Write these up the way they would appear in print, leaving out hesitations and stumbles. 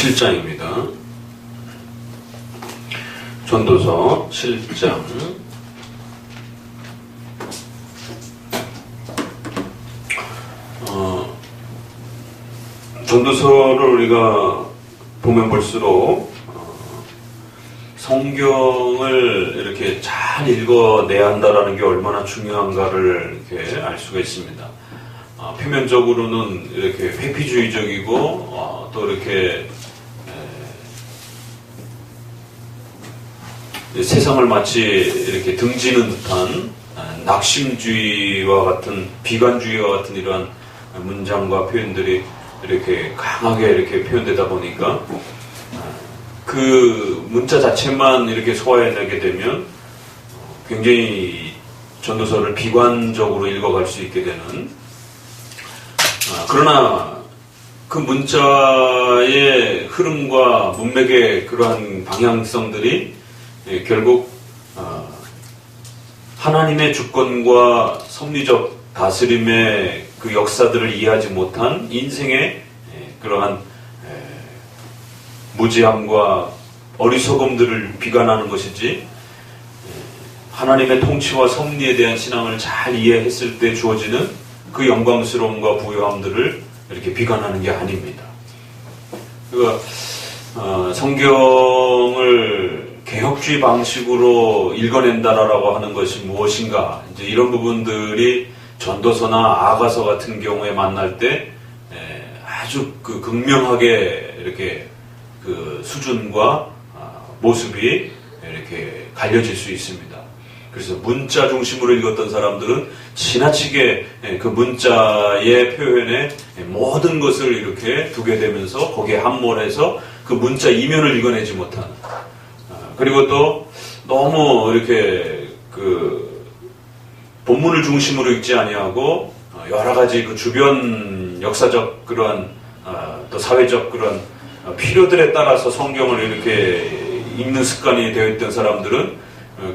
7장입니다. 전도서 7장. 전도서를 우리가 보면 볼수록 성경을 이렇게 잘 읽어내야 한다라는 게 얼마나 중요한가를 이렇게 알 수가 있습니다. 표면적으로는 이렇게 회피주의적이고 또 이렇게 세상을 마치 이렇게 등지는 듯한 낙심주의와 같은 비관주의와 같은 이러한 문장과 표현들이 이렇게 강하게 이렇게 표현되다 보니까 그 문자 자체만 이렇게 소화해내게 되면 굉장히 전도서를 비관적으로 읽어갈 수 있게 되는, 그러나 그 문자의 흐름과 문맥의 그러한 방향성들이 결국 하나님의 주권과 섭리적 다스림의 그 역사들을 이해하지 못한 인생의 그러한 무지함과 어리석음들을 비관하는 것이지, 하나님의 통치와 섭리에 대한 신앙을 잘 이해했을 때 주어지는 그 영광스러움과 부요함들을 이렇게 비관하는 게 아닙니다. 그러니까 성경을 개혁주의 방식으로 읽어낸다라고 하는 것이 무엇인가, 이제 이런 부분들이 전도서나 아가서 같은 경우에 만날 때 아주 그 극명하게 이렇게 그 수준과 모습이 이렇게 갈려질 수 있습니다. 그래서 문자 중심으로 읽었던 사람들은 지나치게 그 문자의 표현에 모든 것을 이렇게 두게 되면서 거기에 함몰해서 그 문자 이면을 읽어내지 못하는, 그리고 또 너무 이렇게 그 본문을 중심으로 읽지 아니하고 여러 가지 그 주변 역사적 그런 또 사회적 그런 필요들에 따라서 성경을 이렇게 읽는 습관이 되어 있던 사람들은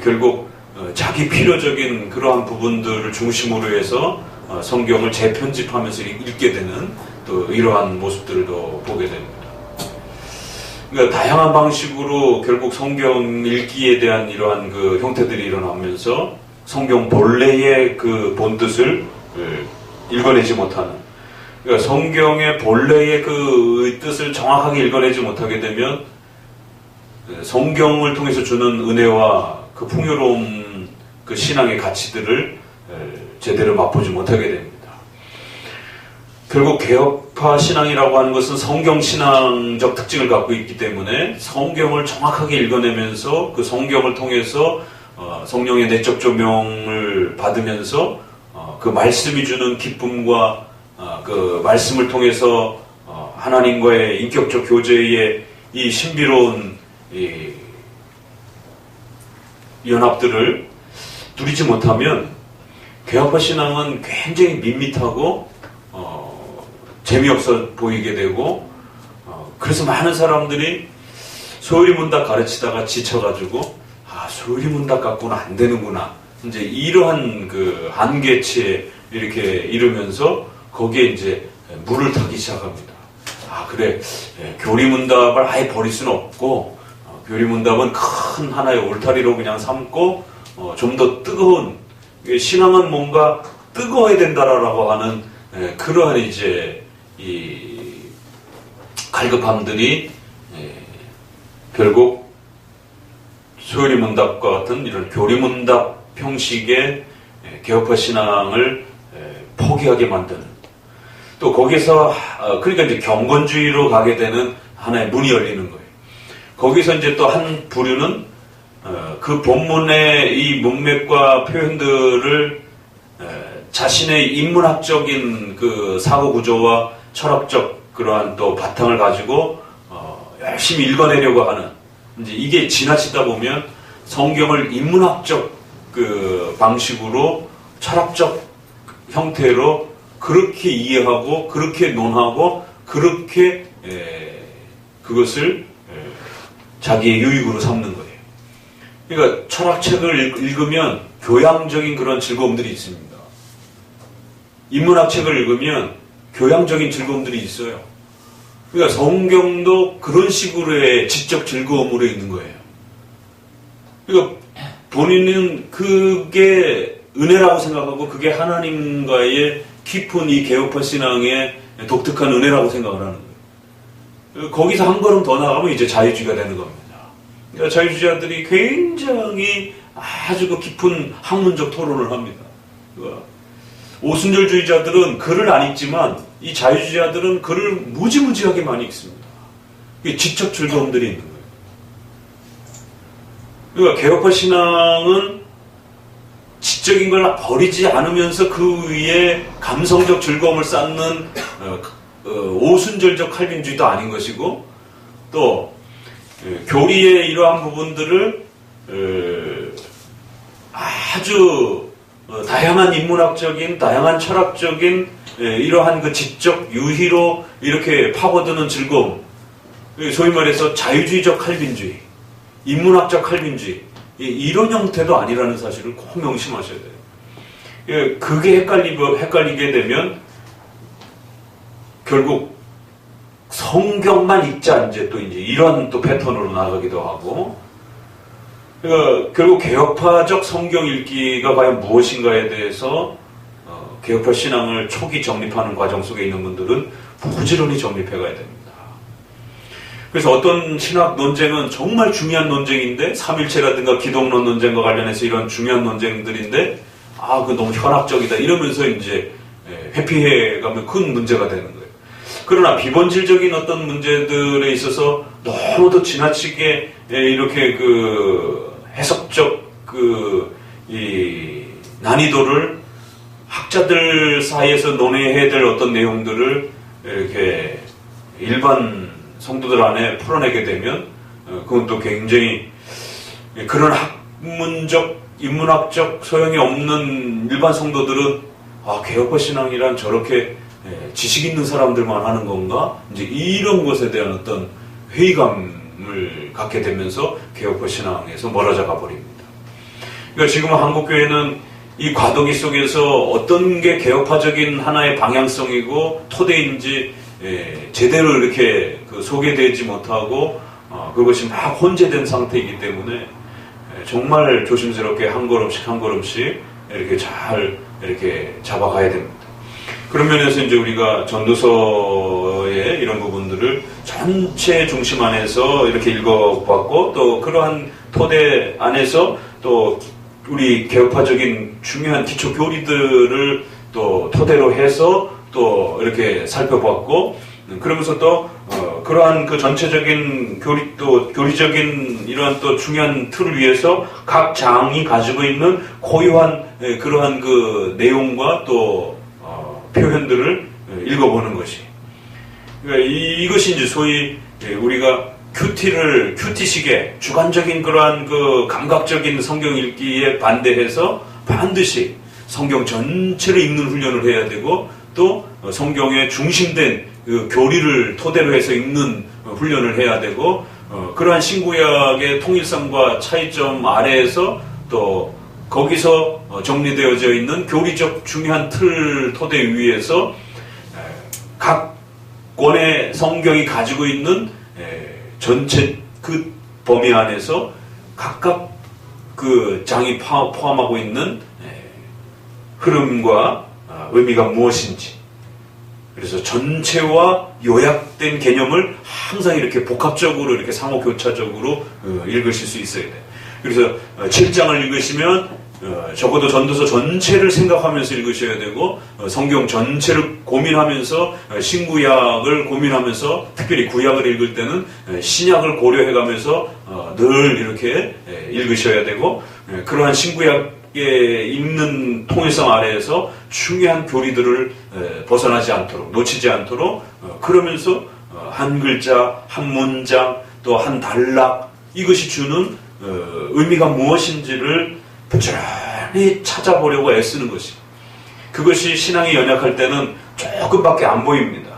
결국 자기 필요적인 그러한 부분들을 중심으로 해서 성경을 재편집하면서 읽게 되는 또 이러한 모습들도 보게 됩니다. 그러니까 다양한 방식으로 결국 성경 읽기에 대한 이러한 그 형태들이 일어나면서 성경 본래의 그 본뜻을 읽어내지 못하는, 그러니까 성경의 본래의 그 뜻을 정확하게 읽어내지 못하게 되면 성경을 통해서 주는 은혜와 그 풍요로운 그 신앙의 가치들을 제대로 맛보지 못하게 됩니다. 결국 개혁파 신앙이라고 하는 것은 성경 신앙적 특징을 갖고 있기 때문에 성경을 정확하게 읽어내면서 그 성경을 통해서 성령의 내적 조명을 받으면서 그 말씀이 주는 기쁨과 그 말씀을 통해서 하나님과의 인격적 교제의 이 신비로운 이 연합들을 누리지 못하면 개혁파 신앙은 굉장히 밋밋하고 재미없어 보이게 되고, 그래서 많은 사람들이 소요리 문답 가르치다가 지쳐가지고 소요리 문답 갖고는 안 되는구나, 이제 이러한 그 한계치에 이렇게 이르면서 거기에 이제 물을 타기 시작합니다. 그래, 교리문답을 아예 버릴 수는 없고, 교리문답은 큰 하나의 울타리로 그냥 삼고 좀 더 뜨거운, 신앙은 뭔가 뜨거워야 된다라고 하는 그러한 이제 이 갈급함들이 결국 소요리문답과 같은 이런 교리문답 형식의 개혁파 신앙을 포기하게 만드는, 또 거기서 그러니까 이제 경건주의로 가게 되는 하나의 문이 열리는 거예요. 거기서 이제 또 한 부류는 그 본문의 이 문맥과 표현들을 자신의 인문학적인 그 사고 구조와 철학적 그러한 또 바탕을 가지고 열심히 읽어내려고 하는, 이제 이게 지나치다 보면 성경을 인문학적 그 방식으로 철학적 형태로 그렇게 이해하고 그렇게 논하고 그렇게 그것을 자기의 유익으로 삼는 거예요. 그러니까 철학책을 읽으면 교양적인 그런 즐거움들이 있습니다. 인문학 책을 읽으면 교양적인 즐거움들이 있어요. 그러니까 성경도 그런 식으로의 지적 즐거움으로 있는 거예요. 그러니까 본인은 그게 은혜라고 생각하고 그게 하나님과의 깊은 이 개혁파 신앙의 독특한 은혜라고 생각을 하는 거예요. 거기서 한 걸음 더 나가면 이제 자유주의가 되는 겁니다. 그러니까 자유주의자들이 굉장히 아주 그 깊은 학문적 토론을 합니다. 그러니까 오순절주의자들은 글을 안 읽지만 이 자유주의자들은 글을 무지무지하게 많이 읽습니다. 이게 지적 즐거움들이 있는 거예요. 그러니까 개혁파 신앙은 지적인 걸 버리지 않으면서 그 위에 감성적 즐거움을 쌓는 오순절적 칼빈주의도 아닌 것이고, 또 교리의 이러한 부분들을 아주 다양한 인문학적인, 다양한 철학적인 이러한 그 지적 유희로 이렇게 파고드는 즐거움, 소위 말해서 자유주의적 칼빈주의, 인문학적 칼빈주의, 이런 형태도 아니라는 사실을 꼭 명심하셔야 돼요. 그게 헷갈리게 되면 결국 성경만 읽자, 이제 또 이제 이런 또 패턴으로 나가기도 하고, 그러니까 결국 개혁파적 성경 읽기가 과연 무엇인가에 대해서 개혁파 신앙을 초기 정립하는 과정 속에 있는 분들은 부지런히 정립해 가야 됩니다. 그래서 어떤 신학 논쟁은 정말 중요한 논쟁인데, 삼일체라든가 기독론 논쟁과 관련해서 이런 중요한 논쟁들인데, 그거 너무 현학적이다 이러면서 이제 회피해 가면 큰 문제가 되는 거예요. 그러나 비본질적인 어떤 문제들에 있어서 너무도 지나치게 이렇게 그 해석적 이 난이도를 학자들 사이에서 논의해야 될 어떤 내용들을 이렇게 일반 성도들 안에 풀어내게 되면 그건 또 굉장히 그런 학문적, 인문학적 소용이 없는 일반 성도들은 개혁파 신앙이란 저렇게 지식 있는 사람들만 하는 건가? 이제 이런 것에 대한 어떤 회의감을 갖게 되면서 개혁파 신앙에서 멀어져 가버립니다. 그러니까 지금 한국교회는 이 과도기 속에서 어떤 게 개혁파적인 하나의 방향성이고 토대인지 제대로 이렇게 소개되지 못하고 그것이 막 혼재된 상태이기 때문에 정말 조심스럽게 한 걸음씩 한 걸음씩 이렇게 잘 이렇게 잡아가야 됩니다. 그런 면에서 이제 우리가 전도서의 이런 부분들을 전체 중심 안에서 이렇게 읽어봤고, 또 그러한 토대 안에서 또 우리 개혁파적인 중요한 기초 교리들을 또 토대로 해서 또 이렇게 살펴봤고, 그러면서 또 그러한 그 전체적인 교리적인 이러한 또 중요한 틀을 위해서 각 장이 가지고 있는 고유한 그러한 그 내용과 또 표현들을 읽어보는 것이, 그러니까 이것이 이제 소위 우리가 큐티식의 주관적인 그러한 그 감각적인 성경 읽기에 반대해서 반드시 성경 전체를 읽는 훈련을 해야 되고, 또 성경에 중심된 그 교리를 토대로 해서 읽는 훈련을 해야 되고, 그러한 신구약의 통일성과 차이점 아래에서 또 거기서 정리되어져 있는 교리적 중요한 틀 토대 위에서 각 권의 성경이 가지고 있는 전체 그 범위 안에서 각각 그 장이 포함하고 있는 흐름과 의미가 무엇인지, 그래서 전체와 요약된 개념을 항상 이렇게 복합적으로 이렇게 상호 교차적으로 읽으실 수 있어야 돼요. 그래서 7장을 읽으시면 적어도 전도서 전체를 생각하면서 읽으셔야 되고, 성경 전체를 고민하면서 신구약을 고민하면서, 특별히 구약을 읽을 때는 신약을 고려해가면서 늘 이렇게 읽으셔야 되고, 그러한 신구약에 있는 통일성 아래에서 중요한 교리들을 벗어나지 않도록, 놓치지 않도록, 그러면서 한 글자, 한 문장, 또 한 단락, 이것이 주는 의미가 무엇인지를 부지런히 찾아보려고 애쓰는 것이, 그것이 신앙이 연약할 때는 조금밖에 안 보입니다.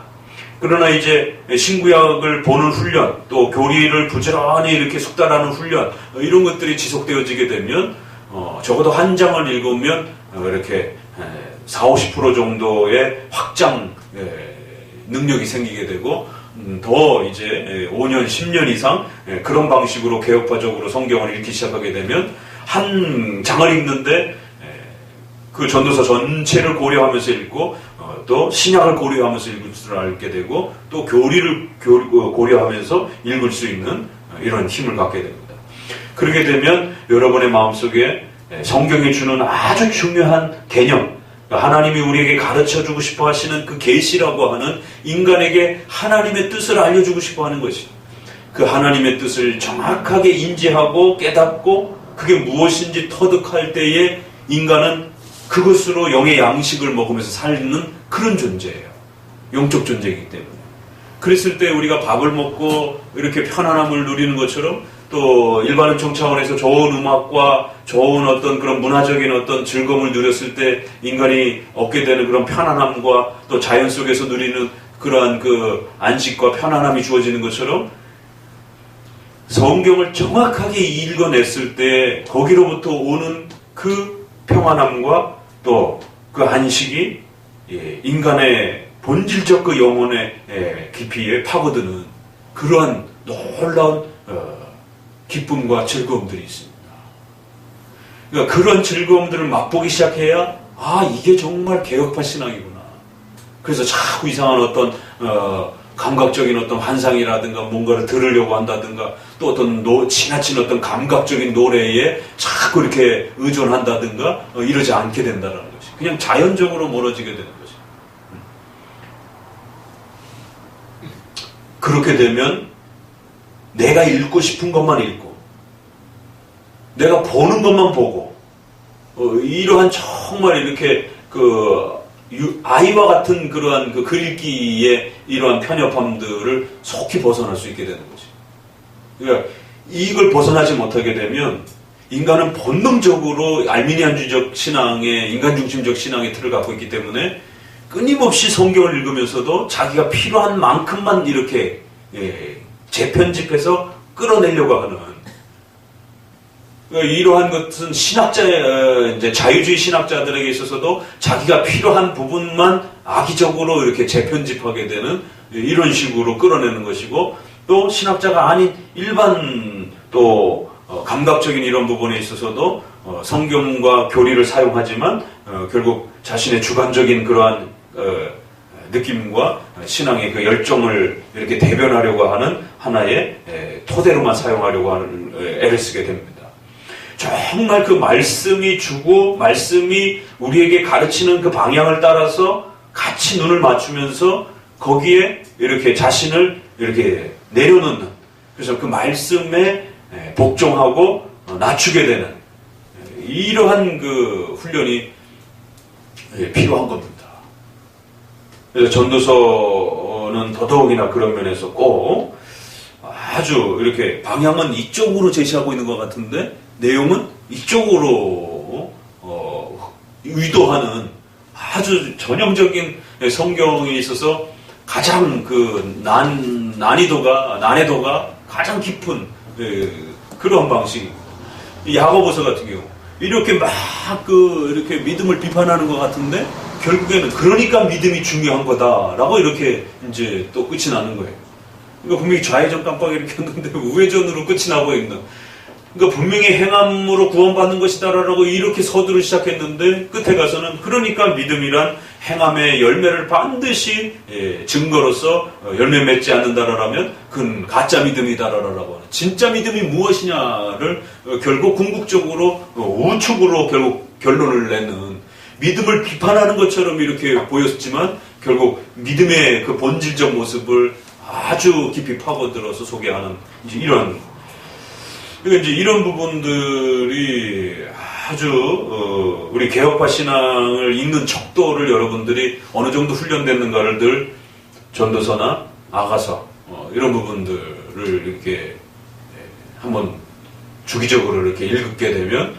그러나 이제 신구약을 보는 훈련, 또 교리를 부지런히 이렇게 숙달하는 훈련, 이런 것들이 지속되어지게 되면 적어도 한 장을 읽으면 이렇게 40-50% 정도의 확장 능력이 생기게 되고 더 이제 5년, 10년 이상 그런 방식으로 개혁파적으로 성경을 읽기 시작하게 되면 한 장을 읽는데 그 전도서 전체를 고려하면서 읽고 또 신약을 고려하면서 읽을 줄 알게 되고 또 교리를 고려하면서 읽을 수 있는 이런 힘을 갖게 됩니다. 그렇게 되면 여러분의 마음속에 성경이 주는 아주 중요한 개념, 하나님이 우리에게 가르쳐주고 싶어 하시는 그 계시라고 하는 인간에게 하나님의 뜻을 알려주고 싶어 하는 것이, 그 하나님의 뜻을 정확하게 인지하고 깨닫고 그게 무엇인지 터득할 때에 인간은 그것으로 영의 양식을 먹으면서 살는 그런 존재예요. 영적 존재이기 때문에. 그랬을 때 우리가 밥을 먹고 이렇게 편안함을 누리는 것처럼 또 일반은총 차원에서 좋은 음악과 좋은 어떤 그런 문화적인 어떤 즐거움을 누렸을 때 인간이 얻게 되는 그런 편안함과 또 자연 속에서 누리는 그러한 그 안식과 편안함이 주어지는 것처럼 성경을 정확하게 읽어냈을 때 거기로부터 오는 그 평안함과 또 그 안식이 인간의 본질적 그 영혼의 깊이에 파고드는 그러한 놀라운 기쁨과 즐거움들이 있습니다. 그러니까 그런 즐거움들을 맛보기 시작해야 이게 정말 개혁파 신앙이구나. 그래서 자꾸 이상한 어떤 감각적인 어떤 환상이라든가 뭔가를 들으려고 한다든가 또 어떤 지나친 어떤 감각적인 노래에 자꾸 이렇게 의존한다든가 이러지 않게 된다는 것이 그냥 자연적으로 멀어지게 되는 것이. 그렇게 되면 내가 읽고 싶은 것만 읽고 내가 보는 것만 보고 이러한 정말 이렇게 아이와 같은 그러한 그 글읽기의 이러한 편협함들을 속히 벗어날 수 있게 되는 거지. 그러니까 이걸 벗어나지 못하게 되면 인간은 본능적으로 알미니안주의적 신앙의 인간 중심적 신앙의 틀을 갖고 있기 때문에 끊임없이 성경을 읽으면서도 자기가 필요한 만큼만 이렇게 재편집해서 끌어내려고 하는 이러한 것은 이제 자유주의 신학자들에게 있어서도 자기가 필요한 부분만 악의적으로 이렇게 재편집하게 되는 이런 식으로 끌어내는 것이고 또 신학자가 아닌 일반 또 감각적인 이런 부분에 있어서도 성경과 교리를 사용하지만 결국 자신의 주관적인 그러한 느낌과 신앙의 그 열정을 이렇게 대변하려고 하는 하나의 토대로만 사용하려고 하는 애를 쓰게 됩니다. 정말 그 말씀이 주고 말씀이 우리에게 가르치는 그 방향을 따라서 같이 눈을 맞추면서 거기에 이렇게 자신을 이렇게 내려놓는, 그래서 그 말씀에 복종하고 낮추게 되는 이러한 그 훈련이 필요한 겁니다. 그래서 전도서는 더더욱이나 그런 면에서 꼭 아주 이렇게 방향은 이쪽으로 제시하고 있는 것 같은데 내용은 이쪽으로 의도하는 아주 전형적인 성경에 있어서 가장 그 난이도가 가장 깊은 그런 방식입니다. 야고보서 같은 경우 이렇게 막 이렇게 믿음을 비판하는 것 같은데 결국에는 그러니까 믿음이 중요한 거다라고 이렇게 이제 또 끝이 나는 거예요. 그러니까 분명히 좌회전 깜빡이 이렇게 했는데 우회전으로 끝이 나고 있는. 그러니까 분명히 행함으로 구원받는 것이다라고 이렇게 서두를 시작했는데 끝에 가서는 그러니까 믿음이란 행함의 열매를 반드시 증거로서 열매 맺지 않는다라면 그건 가짜 믿음이다라고 하는 진짜 믿음이 무엇이냐를 결국 궁극적으로 우측으로 결국 결론을 내는 믿음을 비판하는 것처럼 이렇게 보였지만 결국 믿음의 그 본질적 모습을 아주 깊이 파고들어서 소개하는 이런 그러니까 이제 이런 부분들이 아주 우리 개혁파 신앙을 읽는 척도를 여러분들이 어느 정도 훈련됐는가를 늘 전도서나 아가서 이런 부분들을 이렇게 한번 주기적으로 이렇게 읽게 되면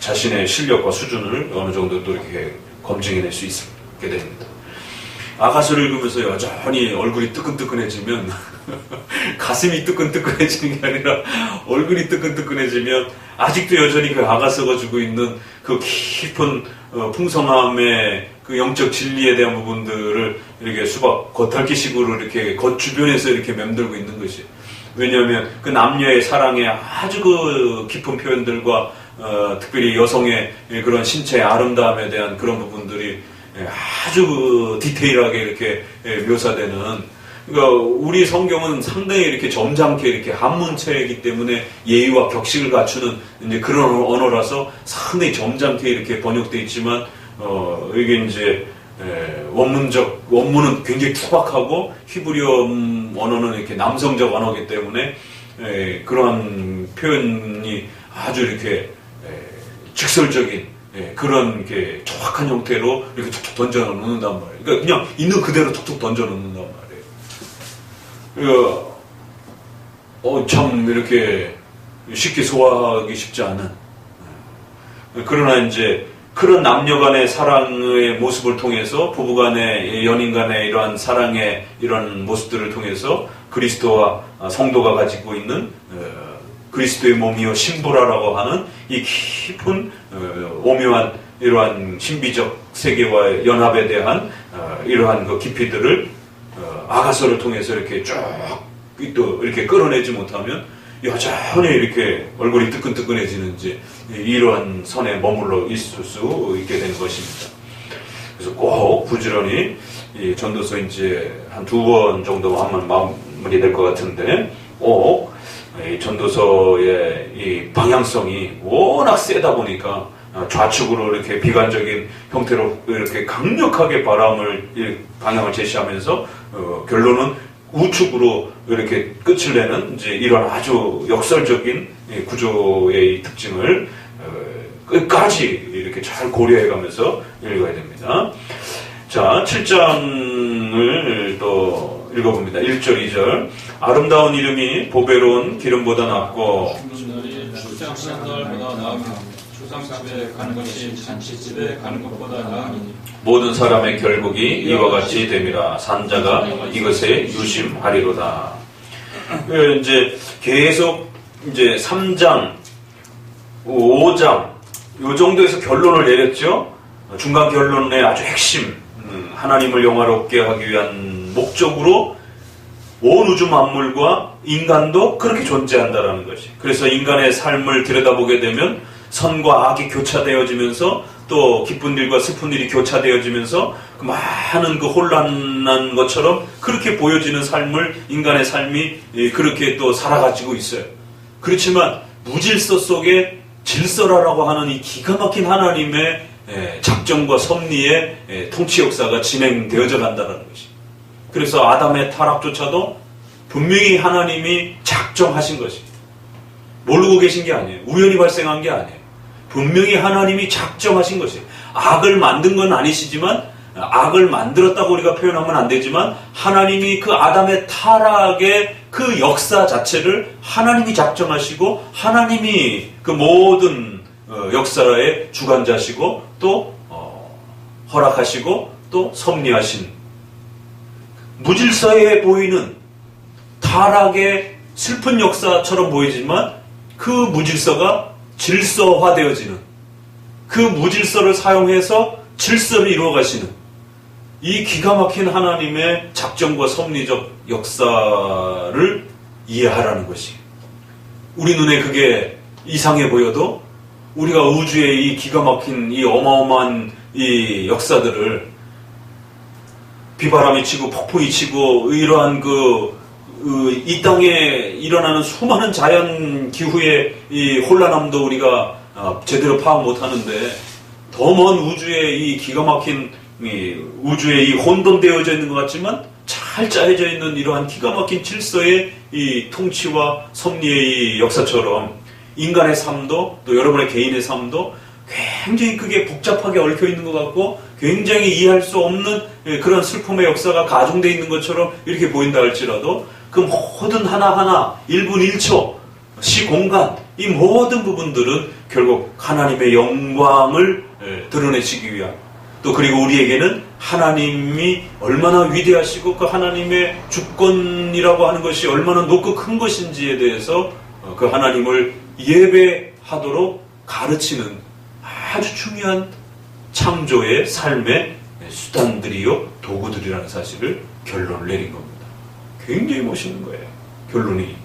자신의 실력과 수준을 어느 정도 또 이렇게 검증해낼 수 있게 됩니다. 아가서를 읽으면서 여전히 얼굴이 뜨끈뜨끈해지면 가슴이 뜨끈뜨끈해지는 게 아니라 얼굴이 뜨끈뜨끈해지면 아직도 여전히 그 아가서가 주고 있는 그 깊은 풍성함의 그 영적 진리에 대한 부분들을 이렇게 수박 겉핥기식으로 이렇게 겉주변에서 이렇게 맴돌고 있는 것이. 왜냐하면 그 남녀의 사랑의 아주 그 깊은 표현들과 특별히 여성의 그런 신체의 아름다움에 대한 그런 부분들이 아주 그 디테일하게 이렇게 묘사되는, 그러니까 우리 성경은 상당히 이렇게 점잖게 이렇게 한문체이기 때문에 예의와 격식을 갖추는 이제 그런 언어라서 상당히 점잖게 이렇게 번역되어 있지만, 이게 이제 원문은 굉장히 투박하고 히브리어 언어는 이렇게 남성적 언어이기 때문에 그러한 표현이 아주 이렇게 직설적인 그런 이렇게 정확한 형태로 이렇게 툭툭 던져 놓는단 말이에요. 그러니까 그냥 있는 그대로 툭툭 던져 놓는단 말이에요. 참 이렇게 쉽게 소화하기 쉽지 않은. 그러나 이제 그런 남녀 간의 사랑의 모습을 통해서 부부 간의 연인 간의 이러한 사랑의 이런 모습들을 통해서 그리스도와 성도가 가지고 있는 그리스도의 몸이요 신부라라고 하는 이 깊은 오묘한 이러한 신비적 세계와의 연합에 대한 이러한 그 깊이들을 아가서를 통해서 이렇게 쭉 또 이렇게 끌어내지 못하면 여전히 이렇게 얼굴이 뜨끈뜨끈해지는지 이러한 선에 머물러 있을 수 있게 되는 것입니다. 그래서 꼭 부지런히 이 전도서 이제 한 2번 정도 하면 마무리될 것 같은데, 꼭 이 전도서의 이 방향성이 워낙 세다 보니까 좌측으로 이렇게 비관적인 형태로 이렇게 강력하게 방향을 제시하면서 결론은 우측으로 이렇게 끝을 내는 이제 이런 아주 역설적인 구조의 특징을 끝까지 이렇게 잘 고려해가면서 읽어야 됩니다. 자, 7장을 또 읽어봅니다. 1절, 2절. 아름다운 이름이 보배로운 기름보다 낫고 출장하는 날보다 나으며 주상집에 가는 것이 잔치집에 가는 것보다 나으니 모든 사람의 결국이 이와 같이 됨이라. 산자가 이것에 유심하리로다. 이제 계속 이제 3장, 5장 요 정도에서 결론을 내렸죠. 중간 결론의 아주 핵심, 하나님을 영화롭게 하기 위한 목적으로 온 우주 만물과 인간도 그렇게 존재한다라는 것이. 그래서 인간의 삶을 들여다보게 되면 선과 악이 교차되어지면서 또 기쁜 일과 슬픈 일이 교차되어지면서 그 많은 그 혼란한 것처럼 그렇게 보여지는 삶을, 인간의 삶이 그렇게 또 살아가지고 있어요. 그렇지만 무질서 속에 질서라라고 하는 이 기가 막힌 하나님의 작정과 섭리의 통치 역사가 진행되어져 간다는 것이. 그래서 아담의 타락조차도 분명히 하나님이 작정하신 것이. 모르고 계신 게 아니에요. 우연히 발생한 게 아니에요. 분명히 하나님이 작정하신 것이에요. 악을 만든 건 아니시지만, 악을 만들었다고 우리가 표현하면 안 되지만, 하나님이 그 아담의 타락의 그 역사 자체를 하나님이 작정하시고, 하나님이 그 모든 역사의 주관자시고, 또 허락하시고, 또 섭리하신, 무질서해 보이는 타락의 슬픈 역사처럼 보이지만 그 무질서가 질서화되어지는, 그 무질서를 사용해서 질서를 이루어가시는 이 기가 막힌 하나님의 작정과 섭리적 역사를 이해하라는 것이. 우리 눈에 그게 이상해 보여도 우리가 우주의 이 기가 막힌 이 어마어마한 이 역사들을, 비바람이 치고 폭풍이 치고 이러한 이 땅에 일어나는 수많은 자연 기후의 이 혼란함도 우리가 제대로 파악 못하는데, 더 먼 우주의 이 기가 막힌 우주의 이 혼돈되어져 있는 것 같지만 잘 짜여져 있는 이러한 기가 막힌 질서의 이 통치와 섭리의 이 역사처럼 인간의 삶도, 또 여러분의 개인의 삶도 굉장히 크게 복잡하게 얽혀 있는 것 같고 굉장히 이해할 수 없는 그런 슬픔의 역사가 가중되어 있는 것처럼 이렇게 보인다 할지라도, 그 모든 하나하나 1분 1초 시공간, 이 모든 부분들은 결국 하나님의 영광을 드러내시기 위한, 또 그리고 우리에게는 하나님이 얼마나 위대하시고 그 하나님의 주권이라고 하는 것이 얼마나 높고 큰 것인지에 대해서 그 하나님을 예배하도록 가르치는 아주 중요한 창조의 삶의 수단들이요 도구들이라는 사실을 결론을 내린 겁니다. 굉장히 멋있는 거예요. 결론이.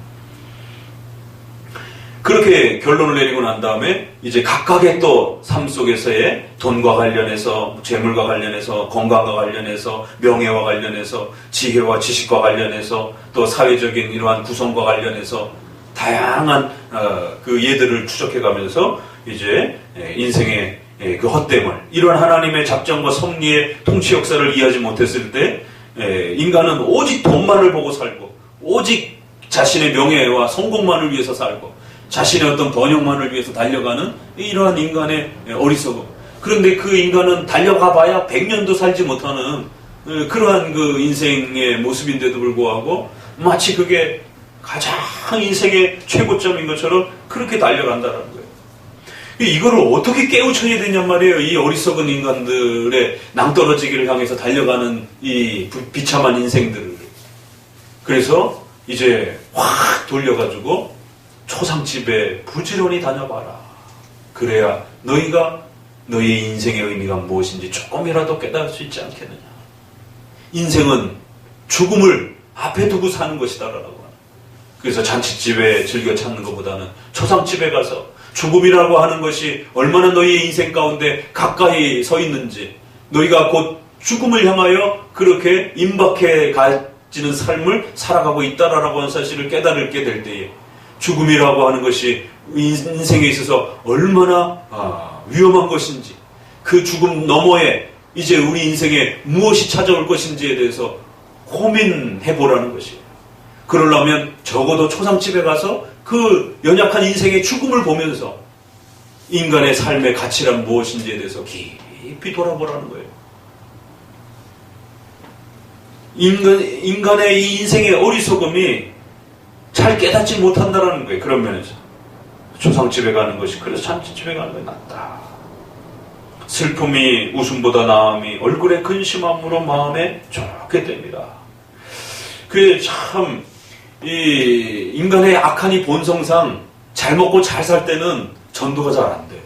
그렇게 결론을 내리고 난 다음에 이제 각각의 또 삶 속에서의 돈과 관련해서, 재물과 관련해서, 건강과 관련해서, 명예와 관련해서, 지혜와 지식과 관련해서, 또 사회적인 이러한 구성과 관련해서 다양한 그 예들을 추적해가면서 이제 인생의 그 헛됨을, 이런 하나님의 작정과 섭리의 통치 역사를 이해하지 못했을 때 인간은 오직 돈만을 보고 살고, 오직 자신의 명예와 성공만을 위해서 살고, 자신의 어떤 번영만을 위해서 달려가는 이러한 인간의 어리석음. 그런데 그 인간은 달려가 봐야 100년도 살지 못하는 그러한 그 인생의 모습인데도 불구하고 마치 그게 가장 인생의 최고점인 것처럼 그렇게 달려간다는 거예요. 이거를 어떻게 깨우쳐야 되냔 말이에요. 이 어리석은 인간들의 낭떠러지기를 향해서 달려가는 이 비참한 인생들을. 그래서 이제 확 돌려가지고 초상집에 부지런히 다녀봐라. 그래야 너희가 너희의 인생의 의미가 무엇인지 조금이라도 깨달을 수 있지 않겠느냐. 인생은 죽음을 앞에 두고 사는 것이다라고 하는. 그래서 잔치집에 즐겨 찾는 것보다는 초상집에 가서 죽음이라고 하는 것이 얼마나 너희의 인생 가운데 가까이 서 있는지, 너희가 곧 죽음을 향하여 그렇게 임박해 가지는 삶을 살아가고 있다라고 하는 사실을 깨달게 될 때에 죽음이라고 하는 것이 인생에 있어서 얼마나 위험한 것인지, 그 죽음 너머에 이제 우리 인생에 무엇이 찾아올 것인지에 대해서 고민해보라는 것이에요. 그러려면 적어도 초상집에 가서 그 연약한 인생의 죽음을 보면서 인간의 삶의 가치란 무엇인지에 대해서 깊이 돌아보라는 거예요. 인간의 이 인생의 어리석음이 잘 깨닫지 못한다는 거예요. 그런 면에서 초상집에 가는 것이, 그래서 잔치집에 가는 것이 낫다. 슬픔이 웃음보다 나음이 얼굴에 근심함으로 마음에 좋게 됩니다. 그게 참 이 인간의 악한 이 본성상 잘 먹고 잘 살 때는 전도가 잘 안 돼요.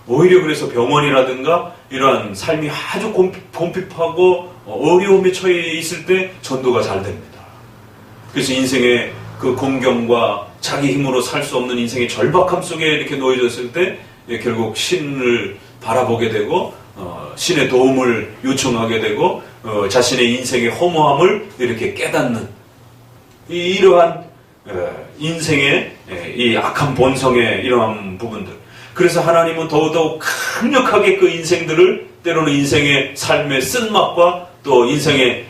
오히려 그래서 병원이라든가 이러한 삶이 아주 곰핍하고 어려움에 처해 있을 때 전도가 잘 됩니다. 그래서 인생의 그 공경과 자기 힘으로 살 수 없는 인생의 절박함 속에 이렇게 놓여졌을 때 결국 신을 바라보게 되고 신의 도움을 요청하게 되고 자신의 인생의 허무함을 이렇게 깨닫는 이러한 인생의 이 악한 본성의 이러한 부분들. 그래서 하나님은 더더욱 강력하게 그 인생들을 때로는 인생의 삶의 쓴맛과 또 인생의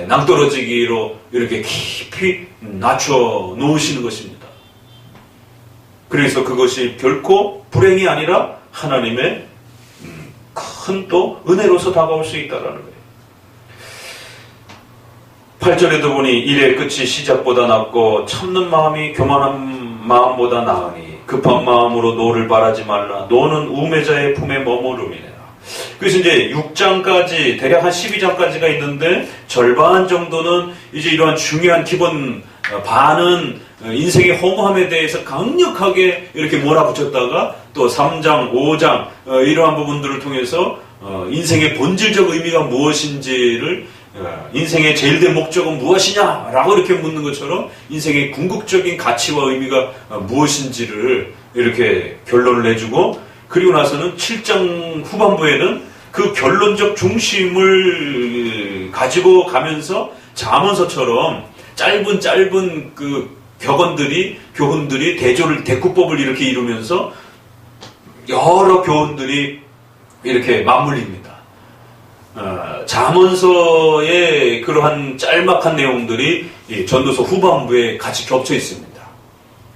낭떠러지기로 이렇게 깊이 낮춰 놓으시는 것입니다. 그래서 그것이 결코 불행이 아니라 하나님의 큰 또 은혜로서 다가올 수 있다는 거예요. 8절에도 보니 일의 끝이 시작보다 낫고 참는 마음이 교만한 마음보다 나으니 급한 마음으로 노를 바라지 말라. 노는 우매자의 품에 머무름이니라. 그래서 이제 6장까지 대략 한 12장까지가 있는데 절반 정도는 이제 이러한 중요한 기본 반은 인생의 허무함에 대해서 강력하게 이렇게 몰아붙였다가 또 3장, 5장 이러한 부분들을 통해서 인생의 본질적 의미가 무엇인지를, 인생의 제일된 목적은 무엇이냐라고 이렇게 묻는 것처럼 인생의 궁극적인 가치와 의미가 무엇인지를 이렇게 결론을 내주고, 그리고 나서는 7장 후반부에는 그 결론적 중심을 가지고 가면서 잠언서처럼 짧은 그 교훈들이 대구법을 이렇게 이루면서 여러 교훈들이 이렇게 맞물립니다. 잠언서의 그러한 짤막한 내용들이 이 전도서 후반부에 같이 겹쳐 있습니다.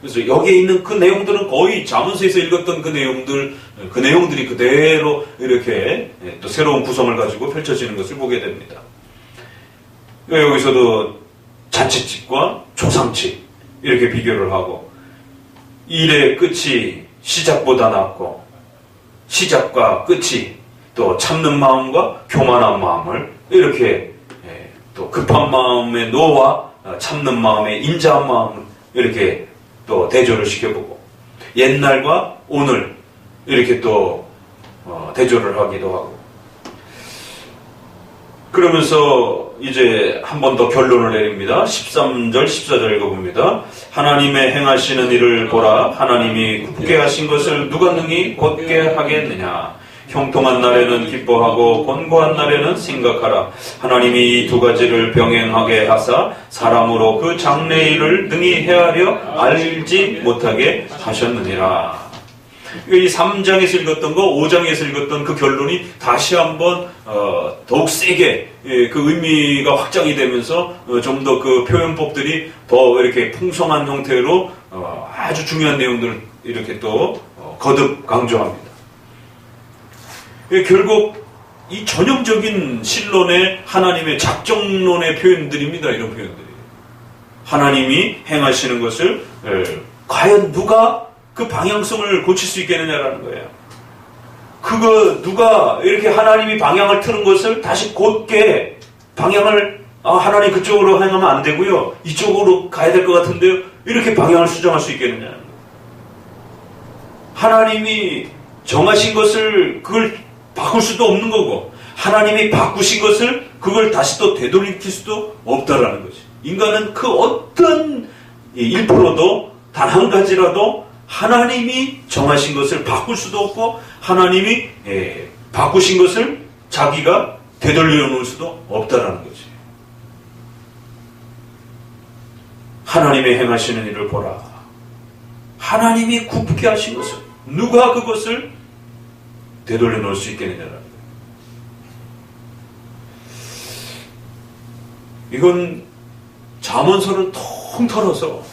그래서 여기에 있는 그 내용들은 거의 잠언서에서 읽었던 그 내용들이 그대로 이렇게 또 새로운 구성을 가지고 펼쳐지는 것을 보게 됩니다. 여기서도 잔치집과 초상집 이렇게 비교를 하고, 일의 끝이 시작보다 낫고 시작과 끝이 또 참는 마음과 교만한 마음을 이렇게 또 급한 마음의 노와 참는 마음의 인자한 마음을 이렇게 또 대조를 시켜보고, 옛날과 오늘 이렇게 또 대조를 하기도 하고, 그러면서 이제 한 번 더 결론을 내립니다. 13절, 14절 읽어봅니다. 하나님의 행하시는 일을 보라. 하나님이 굳게 하신 것을 누가 능히 곧게 하겠느냐. 형통한 날에는 기뻐하고 곤고한 날에는 생각하라. 하나님이 이 두 가지를 병행하게 하사 사람으로 그 장래일을 능히 헤아려 알지 못하게 하셨느니라. 이 3장에서 읽었던 거, 5장에서 읽었던 그 결론이 다시 한번 더욱 세게 그 의미가 확장이 되면서 좀 더 그 표현법들이 더 이렇게 풍성한 형태로 아주 중요한 내용들을 이렇게 또 거듭 강조합니다. 결국 이 전형적인 신론의 하나님의 작정론의 표현들입니다. 이런 표현들이. 하나님이 행하시는 것을 과연 누가 그 방향성을 고칠 수 있겠느냐라는 거예요. 그거 누가 이렇게 하나님이 방향을 트는 것을 다시 곧게 방향을 하나님 그쪽으로 행하면 안 되고요. 이쪽으로 가야 될 것 같은데요. 이렇게 방향을 수정할 수 있겠느냐는 거예요. 하나님이 정하신 것을 그걸 바꿀 수도 없는 거고 하나님이 바꾸신 것을 그걸 다시 또 되돌이킬 수도 없다라는 거지. 인간은 그 어떤 1%도 단 한 가지라도 하나님이 정하신 것을 바꿀 수도 없고 하나님이 바꾸신 것을 자기가 되돌려 놓을 수도 없다라는 거지. 하나님의 행하시는 일을 보라. 하나님이 굳게 하신 것을 누가 그것을 되돌려 놓을 수 있겠느냐라는 거예요. 이건 잠언서를 통 털어서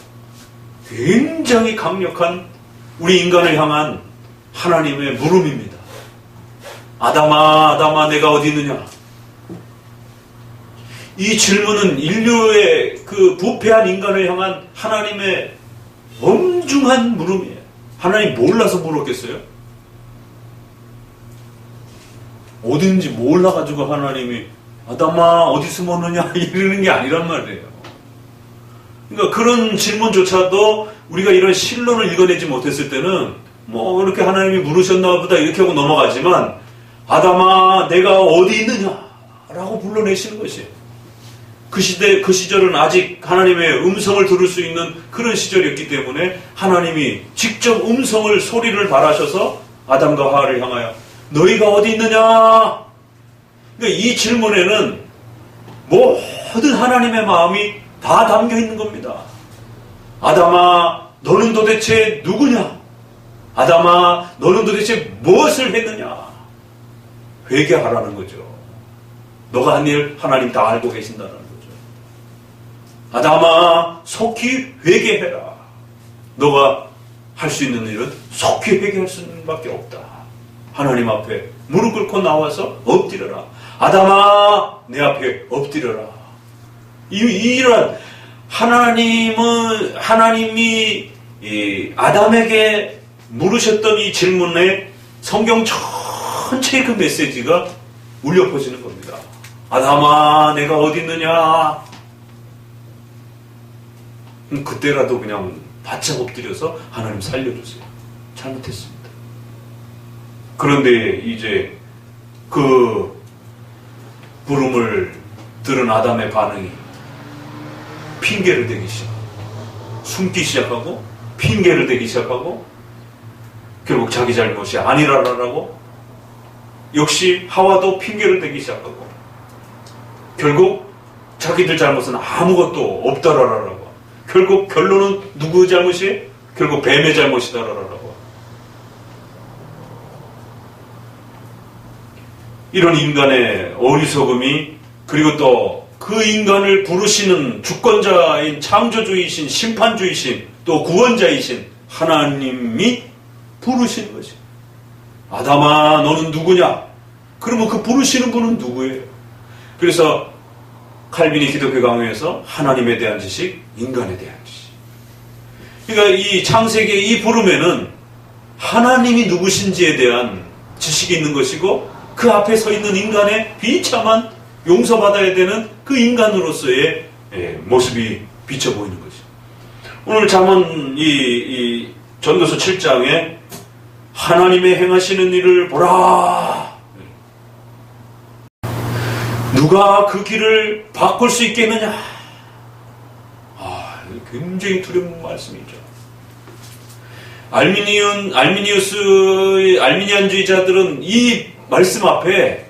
굉장히 강력한 우리 인간을 향한 하나님의 물음입니다. 아담아, 아담아, 내가 어디 있느냐? 이 질문은 인류의 그 부패한 인간을 향한 하나님의 엄중한 물음이에요. 하나님 몰라서 물었겠어요? 어딘지 몰라가지고 하나님이 아담아 어디 숨었느냐 이러는 게 아니란 말이에요. 그러니까 그런 질문조차도 우리가 이런 신론을 읽어내지 못했을 때는 뭐 이렇게 하나님이 물으셨나 보다 이렇게 하고 넘어가지만 아담아 내가 어디 있느냐 라고 불러내시는 것이에요. 그 시절은 아직 하나님의 음성을 들을 수 있는 그런 시절이었기 때문에 하나님이 직접 음성을 소리를 발하셔서 아담과 하와를 향하여 너희가 어디 있느냐. 그러니까 이 질문에는 모든 하나님의 마음이 다 담겨 있는 겁니다. 아담아, 너는 도대체 누구냐? 아담아, 너는 도대체 무엇을 했느냐? 회개하라는 거죠. 너가 한 일 하나님 다 알고 계신다는 거죠. 아담아, 속히 회개해라. 너가 할 수 있는 일은 속히 회개할 수밖에 없다. 하나님 앞에 무릎 꿇고 나와서 엎드려라. 아담아, 내 앞에 엎드려라. 이런 하나님이 아담에게 물으셨던 이 질문에 성경 전체의 그 메시지가 울려 퍼지는 겁니다. 아담아, 내가 어디 있느냐? 그때라도 그냥 바짝 엎드려서 하나님 살려주세요. 잘못했습니다. 그런데 이제 그 부름을 들은 아담의 반응이 핑계를 대기 시작하고 숨기 시작하고 핑계를 대기 시작하고 결국 자기 잘못이 아니라라고 역시 하와도 핑계를 대기 시작하고 결국 자기들 잘못은 아무것도 없다라라고 결국 결론은 누구 잘못이? 결국 뱀의 잘못이다라라고. 이런 인간의 어리석음이 그리고 또 그 인간을 부르시는 주권자인 창조주이신 심판주이신 또 구원자이신 하나님이 부르시는 것이 아담아 너는 누구냐? 그러면 그 부르시는 분은 누구예요? 그래서 칼빈이 기독교 강요에서 하나님에 대한 지식, 인간에 대한 지식. 그러니까 이 창세기의 이 부름에는 하나님이 누구신지에 대한 지식이 있는 것이고 그 앞에 서 있는 인간의 비참한 용서받아야 되는 그 인간으로서의 모습이 비쳐 보이는 것이죠. 오늘 잠언 이 전도서 7장에 하나님의 행하시는 일을 보라. 누가 그 길을 바꿀 수 있겠느냐? 굉장히 두려운 말씀이죠. 알미니안주의자들은 이 말씀 앞에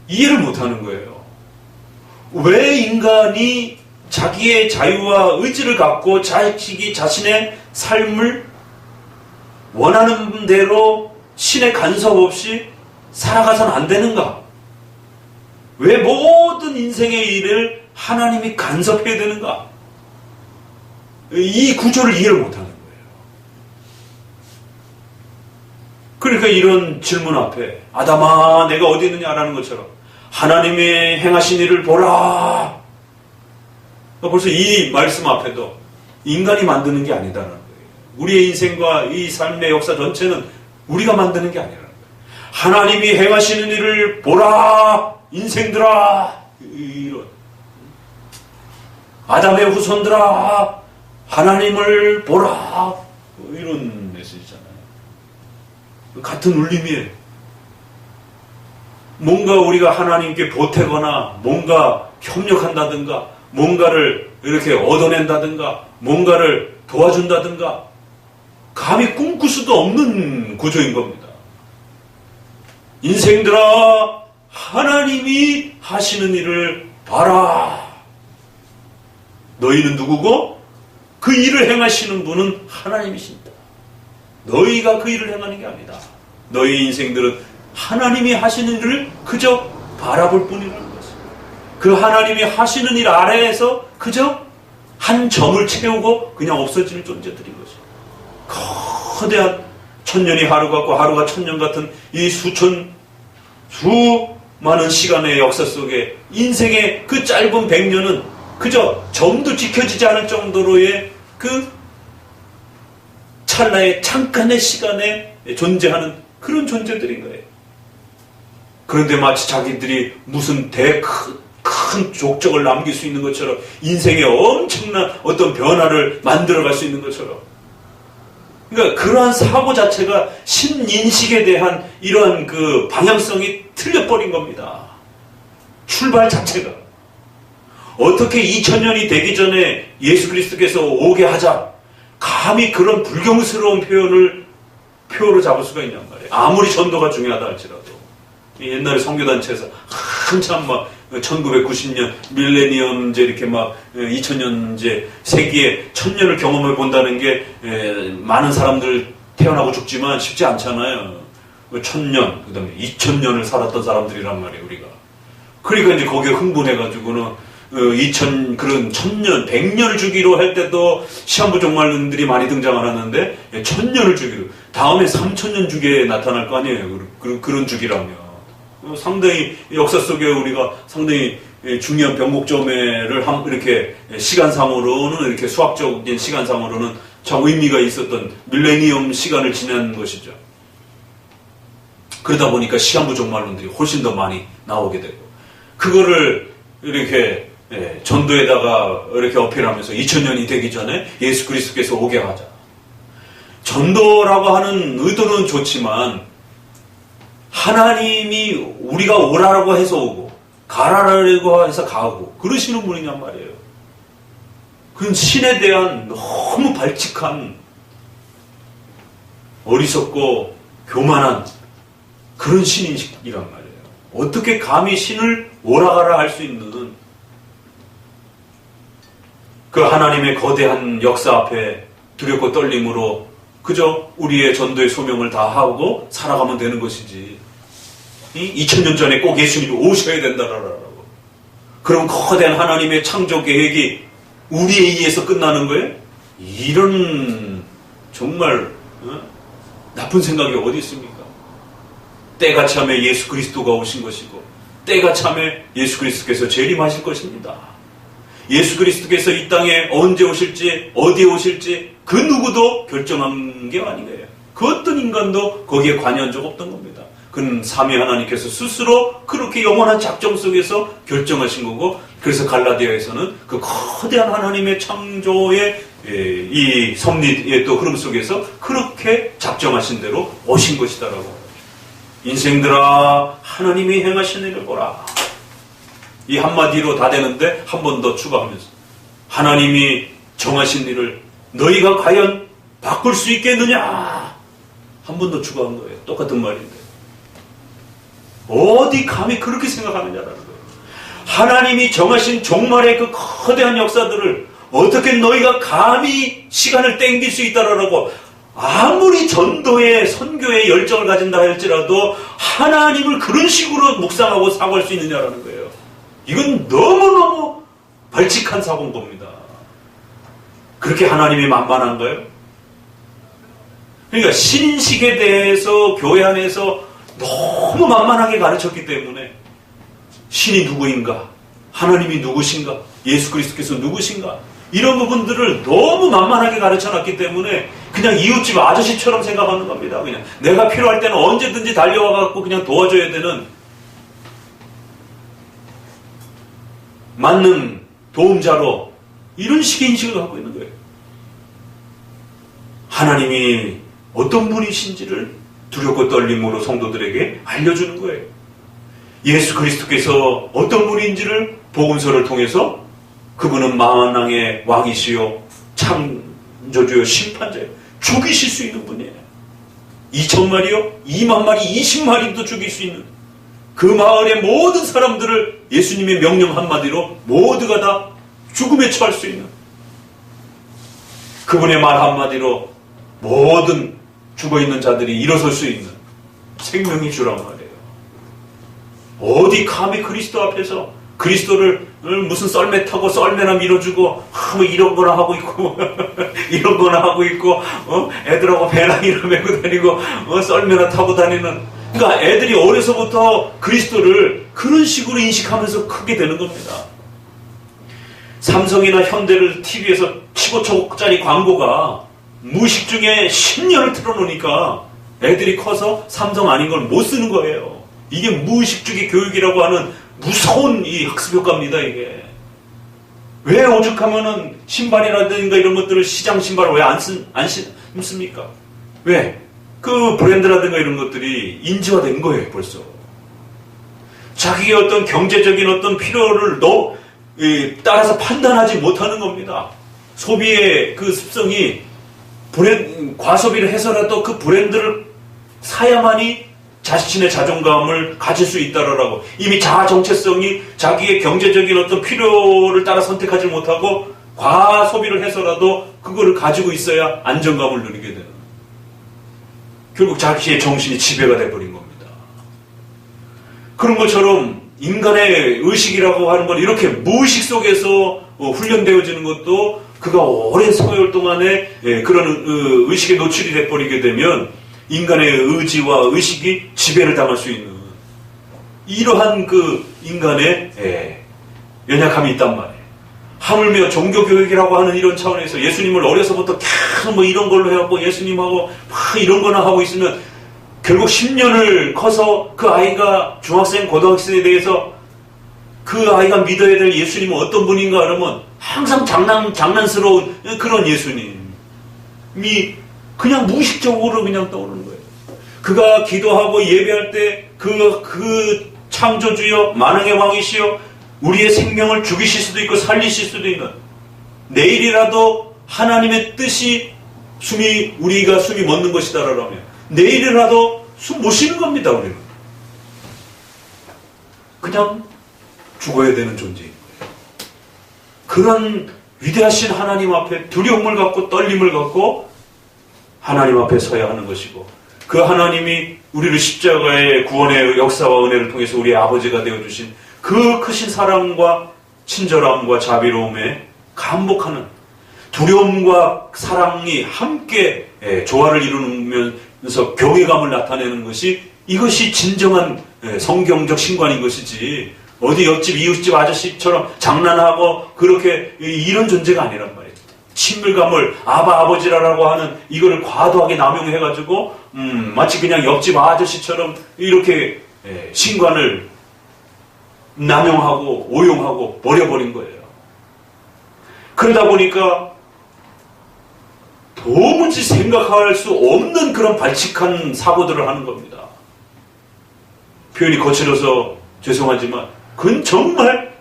이해를 못하는 거예요. 왜 인간이 자기의 자유와 의지를 갖고 자신의 삶을 원하는 대로 신의 간섭 없이 살아가서는 안 되는가? 왜 모든 인생의 일을 하나님이 간섭해야 되는가? 이 구조를 이해를 못하는 거예요. 그러니까 이런 질문 앞에 아담아 내가 어디 있느냐라는 것처럼 하나님이 행하신 일을 보라. 벌써 이 말씀 앞에도 인간이 만드는 게 아니다라는 거예요. 우리의 인생과 이 삶의 역사 전체는 우리가 만드는 게 아니라는 거예요. 하나님이 행하시는 일을 보라. 인생들아. 이런 아담의 후손들아. 하나님을 보라. 이런 메시지잖아요. 같은 울림이에요. 뭔가 우리가 하나님께 보태거나 뭔가 협력한다든가 뭔가를 이렇게 얻어낸다든가 뭔가를 도와준다든가 감히 꿈꿀 수도 없는 구조인 겁니다. 인생들아 하나님이 하시는 일을 봐라. 너희는 누구고? 그 일을 행하시는 분은 하나님이십니다. 너희가 그 일을 행하는 게 아니다. 너희 인생들은 하나님이 하시는 일을 그저 바라볼 뿐이라는 것입니다. 그 하나님이 하시는 일 아래에서 그저 한 점을 채우고 그냥 없어질 존재들인 것입니다. 거대한 천년이 하루 같고 하루가 천년 같은 이 수많은 시간의 역사 속에 인생의 그 짧은 100년은 그저 점도 지켜지지 않을 정도로의 그 찰나의 잠깐의 시간에 존재하는 그런 존재들인 거예요. 그런데 마치 자기들이 무슨 큰 족적을 남길 수 있는 것처럼 인생에 엄청난 어떤 변화를 만들어갈 수 있는 것처럼 그러니까 그러한 사고 자체가 신인식에 대한 이러한 그 방향성이 틀려버린 겁니다. 출발 자체가 어떻게 2000년이 되기 전에 예수 그리스도께서 오게 하자 감히 그런 불경스러운 표로 잡을 수가 있냔 말이에요. 아무리 전도가 중요하다 할지라도 옛날에 선교단체에서 한참 막 1990년 밀레니엄제 이렇게 막 2000년제 세기에 1000년을 경험해 본다는 게 많은 사람들 태어나고 죽지만 쉽지 않잖아요. 1000년 그 다음에 2000년을 살았던 사람들이란 말이에요 우리가. 그러니까 이제 거기에 흥분해가지고는 그런 1000년, 100년을 주기로 할 때도 시한부 종말론들이 많이 등장을 하는데 1000년을 주기로 다음에 3000년 주기에 나타날 거 아니에요. 그런 주기라면 상당히 역사 속에 우리가 상당히 중요한 변곡점을 이렇게 시간상으로는 이렇게 수학적인 시간상으로는 참 의미가 있었던 밀레니엄 시간을 지난 것이죠. 그러다 보니까 시한부 종말론들이 훨씬 더 많이 나오게 되고 그거를 이렇게 전도에다가 이렇게 어필하면서 2000년이 되기 전에 예수 그리스도께서 오게 하자. 전도라고 하는 의도는 좋지만 하나님이 우리가 오라라고 해서 오고 가라라고 해서 가고 그러시는 분이냔 말이에요. 그건 신에 대한 너무 발칙한 어리석고 교만한 그런 신인식이란 말이에요. 어떻게 감히 신을 오라가라 할 수 있는 그 하나님의 거대한 역사 앞에 두렵고 떨림으로 그저 우리의 전도의 소명을 다하고 살아가면 되는 것이지 2000년 전에 꼭 예수님이 오셔야 된다라고 그럼 거대한 하나님의 창조 계획이 우리에 의해서 끝나는 거예요? 이런 정말 나쁜 생각이 어디 있습니까? 때가 참에 예수 그리스도가 오신 것이고 때가 참에 예수 그리스도께서 재림하실 것입니다. 예수 그리스도께서 이 땅에 언제 오실지 어디에 오실지 그 누구도 결정한 게 아니에요. 그 어떤 인간도 거기에 관여한 적 없던 겁니다. 그는 삼위 하나님께서 스스로 그렇게 영원한 작정 속에서 결정하신 거고 그래서 갈라디아에서는 그 거대한 하나님의 창조의 이 섭리의 또 흐름 속에서 그렇게 작정하신 대로 오신 것이다라고 인생들아 하나님이 행하신 일을 보라. 이 한마디로 다 되는데 한 번 더 추가하면서 하나님이 정하신 일을 너희가 과연 바꿀 수 있겠느냐? 한 번 더 추가한 거예요. 똑같은 말인데. 어디 감히 그렇게 생각하느냐라는 거예요. 하나님이 정하신 종말의 그 거대한 역사들을 어떻게 너희가 감히 시간을 땡길 수 있다라고 아무리 전도에 선교에 열정을 가진다 할지라도 하나님을 그런 식으로 묵상하고 사고할 수 있느냐라는 거예요. 이건 너무너무 발칙한 사고인 겁니다. 그렇게 하나님이 만만한가요? 그러니까 신식에 대해서 교회 안에서 너무 만만하게 가르쳤기 때문에 신이 누구인가? 하나님이 누구신가? 예수 그리스도께서 누구신가? 이런 부분들을 너무 만만하게 가르쳐놨기 때문에 그냥 이웃집 아저씨처럼 생각하는 겁니다. 그냥 내가 필요할 때는 언제든지 달려와갖고 그냥 도와줘야 되는 맞는 도움자로 이런 식의 인식을 갖고 있는 거예요. 하나님이 어떤 분이신지를 두렵고 떨림으로 성도들에게 알려주는 거예요. 예수 그리스도께서 어떤 분인지를 복음서를 통해서 그분은 만왕의 왕이시요 창조주요 심판자요. 죽이실 수 있는 분이에요. 2,000마리요 2만 마리 20마리도 죽일 수 있는 그 마을의 모든 사람들을 예수님의 명령 한마디로 모두가 다 죽음에 처할 수 있는 그분의 말 한마디로 모든 죽어있는 자들이 일어설 수 있는 생명의 주란 말이에요. 어디 감히 그리스도 앞에서 그리스도를 무슨 썰매 타고 썰매나 밀어주고 뭐 이런 거나 하고 있고 이런 거나 하고 있고 애들하고 배낭이나 메고 다니고 썰매나 타고 다니는 그러니까 애들이 어려서부터 그리스도를 그런 식으로 인식하면서 크게 되는 겁니다. 삼성이나 현대를 TV에서 15초짜리 광고가 무의식 중에 10년을 틀어놓으니까 애들이 커서 삼성 아닌 걸 못 쓰는 거예요. 이게 무의식주의 교육이라고 하는 무서운 이 학습 효과입니다, 이게. 왜 오죽하면은 신발이라든가 이런 것들을 시장 신발을 왜 안 신습니까? 왜? 그 브랜드라든가 이런 것들이 인지화된 거예요, 벌써. 자기의 어떤 경제적인 어떤 필요를 따라서 판단하지 못하는 겁니다. 소비의 그 습성이 과소비를 해서라도 그 브랜드를 사야만이 자신의 자존감을 가질 수 있다라고 이미 자아 정체성이 자기의 경제적인 어떤 필요를 따라 선택하지 못하고 과소비를 해서라도 그거를 가지고 있어야 안정감을 누리게 되는 결국 자기의 정신이 지배가 돼버린 겁니다. 그런 것처럼 인간의 의식이라고 하는 건 이렇게 무의식 속에서 훈련되어지는 것도 그가 오랜 세월 동안에 그런 의식에 노출이 돼버리게 되면 인간의 의지와 의식이 지배를 당할 수 있는 이러한 그 인간의 연약함이 있단 말이에요. 하물며 종교교육이라고 하는 이런 차원에서 예수님을 어려서부터 계속 뭐 이런 걸로 해갖고 예수님하고 막 이런 거나 하고 있으면 결국 10년을 커서 그 아이가 중학생, 고등학생에 대해서 그 아이가 믿어야 될 예수님은 어떤 분인가 그러면 항상 장난스러운 그런 예수님이 그냥 무의식적으로 그냥 떠오르는 거예요. 그가 기도하고 예배할 때 그 창조주여 만왕의 왕이시여 우리의 생명을 죽이실 수도 있고 살리실 수도 있는 내일이라도 하나님의 뜻이 우리가 숨이 멎는 것이다라며 내일이라도 숨 못 쉬는 겁니다. 우리는 그냥 죽어야 되는 존재인 거예요. 그런 위대하신 하나님 앞에 두려움을 갖고 떨림을 갖고 하나님 앞에 서야 하는 것이고 그 하나님이 우리를 십자가의 구원의 역사와 은혜를 통해서 우리의 아버지가 되어주신 그 크신 사랑과 친절함과 자비로움에 감복하는 두려움과 사랑이 함께 조화를 이루면서 경외감을 나타내는 것이 이것이 진정한 성경적 신관인 것이지 어디 옆집 이웃집 아저씨처럼 장난하고 그렇게 이런 존재가 아니란 말이에요. 친밀감을 아버지라고 하는 이거를 과도하게 남용해가지고 마치 그냥 옆집 아저씨처럼 이렇게 신관을 남용하고 오용하고 버려버린 거예요. 그러다 보니까 도무지 생각할 수 없는 그런 발칙한 사고들을 하는 겁니다. 표현이 거칠어서 죄송하지만 그건 정말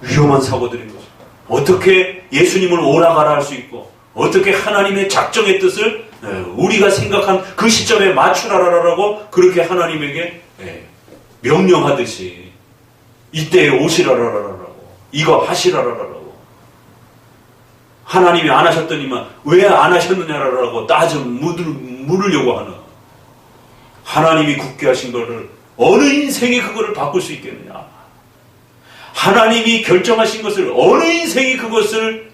위험한 사고들인 거죠. 어떻게 예수님을 오라가라 할 수 있고 어떻게 하나님의 작정의 뜻을 우리가 생각한 그 시점에 맞추라라고 그렇게 하나님에게 명령하듯이 이때에 오시라라라고 이거 하시라라라고 하나님이 안 하셨더니만 왜 안 하셨느냐라고 물으려고 하는 하나님이 굳게 하신 거를 어느 인생이 그거를 바꿀 수 있겠느냐. 하나님이 결정하신 것을 어느 인생이 그것을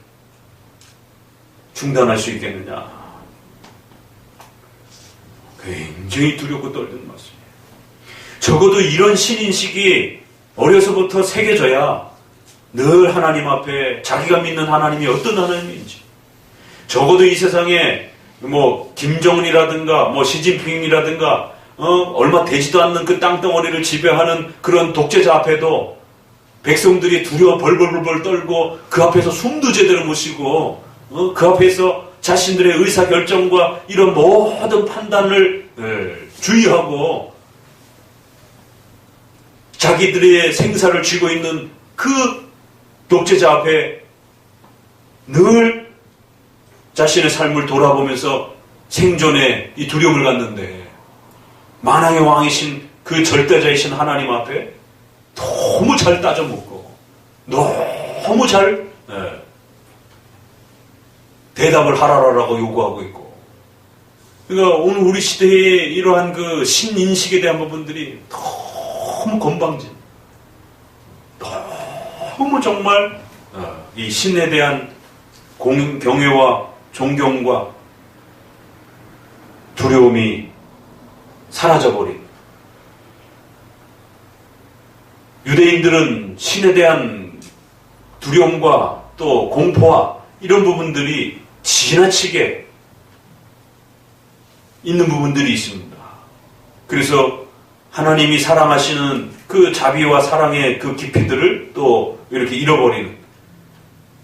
중단할 수 있겠느냐. 굉장히 두렵고 떨리는 말씀이에요. 적어도 이런 신인식이 어려서부터 새겨져야 늘 하나님 앞에 자기가 믿는 하나님이 어떤 하나님인지 적어도 이 세상에 김정은이라든가 시진핑이라든가 얼마 되지도 않는 그 땅덩어리를 지배하는 그런 독재자 앞에도 백성들이 두려워 벌벌벌 떨고 그 앞에서 숨도 제대로 못 쉬고 그 앞에서 자신들의 의사결정과 이런 모든 판단을 주의하고 자기들의 생사를 쥐고 있는 그 독재자 앞에 늘 자신의 삶을 돌아보면서 생존에 이 두려움을 갖는데 만왕의 왕이신 그 절대자이신 하나님 앞에 너무 잘 따져먹고 너무 잘 대답을 하라라고 요구하고 있고 그러니까 오늘 우리 시대의 이러한 그 신인식에 대한 부분들이 너무 건방진 너무 정말 이 신에 대한 경외와 존경과 두려움이 사라져버린 유대인들은 신에 대한 두려움과 또 공포와 이런 부분들이 지나치게 있는 부분들이 있습니다. 그래서 하나님이 사랑하시는 그 자비와 사랑의 그 깊이들을 또 이렇게 잃어버리는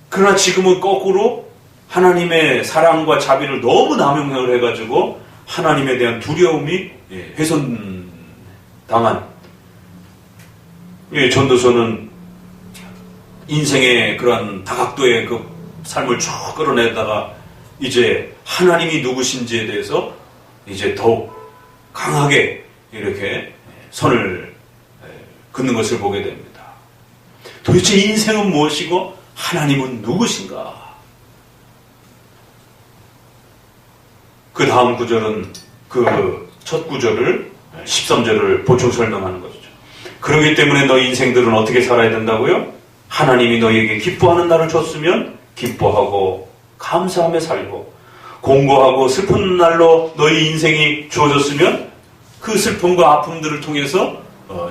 그러나 지금은 거꾸로 하나님의 사랑과 자비를 너무 남용을 해가지고 하나님에 대한 두려움이 훼손당한 전도서는 인생의 그런 다각도의 그 삶을 쭉 끌어내다가 이제 하나님이 누구신지에 대해서 이제 더욱 강하게 이렇게 선을 긋는 것을 보게 됩니다. 도대체 인생은 무엇이고 하나님은 누구신가? 그 다음 구절은 그 첫 구절을 13절을 보충 설명하는 것이죠. 그렇기 때문에 너희 인생들은 어떻게 살아야 된다고요? 하나님이 너희에게 기뻐하는 날을 줬으면 기뻐하고 감사하며 살고 공고하고 슬픈 날로 너희 인생이 주어졌으면 그 슬픔과 아픔들을 통해서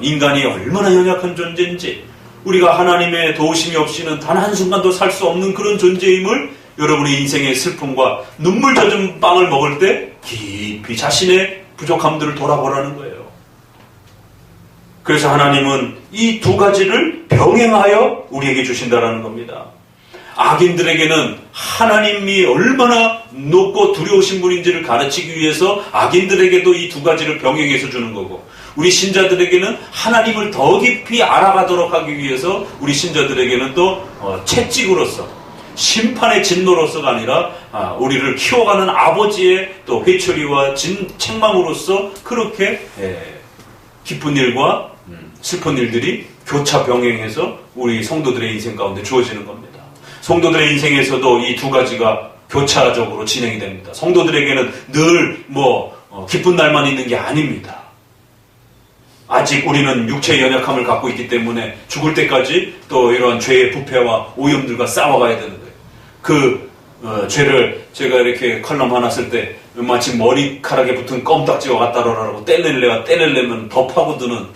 인간이 얼마나 연약한 존재인지 우리가 하나님의 도우심이 없이는 단 한순간도 살 수 없는 그런 존재임을 여러분의 인생의 슬픔과 눈물 젖은 빵을 먹을 때 깊이 자신의 부족함들을 돌아보라는 거예요. 그래서 하나님은 이 두 가지를 병행하여 우리에게 주신다라는 겁니다. 악인들에게는 하나님이 얼마나 높고 두려우신 분인지를 가르치기 위해서 악인들에게도 이 두 가지를 병행해서 주는 거고 우리 신자들에게는 하나님을 더 깊이 알아가도록 하기 위해서 우리 신자들에게는 또 채찍으로서 심판의 진노로서가 아니라 우리를 키워가는 아버지의 또 회초리와 책망으로서 그렇게 기쁜 일과 슬픈 일들이 교차 병행해서 우리 성도들의 인생 가운데 주어지는 겁니다. 성도들의 인생에서도 이 두 가지가 교차적으로 진행이 됩니다. 성도들에게는 늘 기쁜 날만 있는 게 아닙니다. 아직 우리는 육체의 연약함을 갖고 있기 때문에 죽을 때까지 또 이런 죄의 부패와 오염들과 싸워가야 되는 거예요. 그 죄를 제가 이렇게 컬럼 하나 쓸 때 마치 머리카락에 붙은 껌딱지와 같다라고 떼내려면 더 파고드는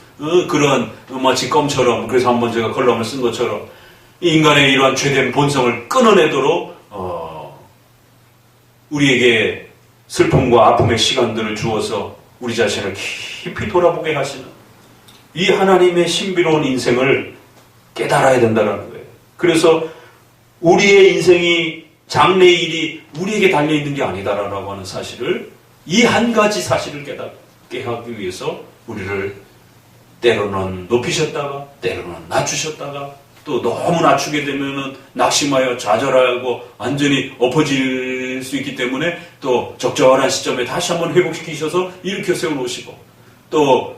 그런 마치 껌처럼 그래서 한번 제가 컬럼을 쓴 것처럼 인간의 이러한 죄된 본성을 끊어내도록 우리에게 슬픔과 아픔의 시간들을 주어서 우리 자신을 깊이 돌아보게 하시는 이 하나님의 신비로운 인생을 깨달아야 된다는 거예요. 그래서 우리의 인생이 장래일이 우리에게 달려있는 게 아니다라고 하는 사실을 이 한 가지 사실을 깨닫게 하기 위해서 우리를 때로는 높이셨다가 때로는 낮추셨다가 또 너무 낮추게 되면은 낙심하여 좌절하고 완전히 엎어질 수 있기 때문에 또 적절한 시점에 다시 한번 회복시키셔서 일으켜 세워놓으시고, 또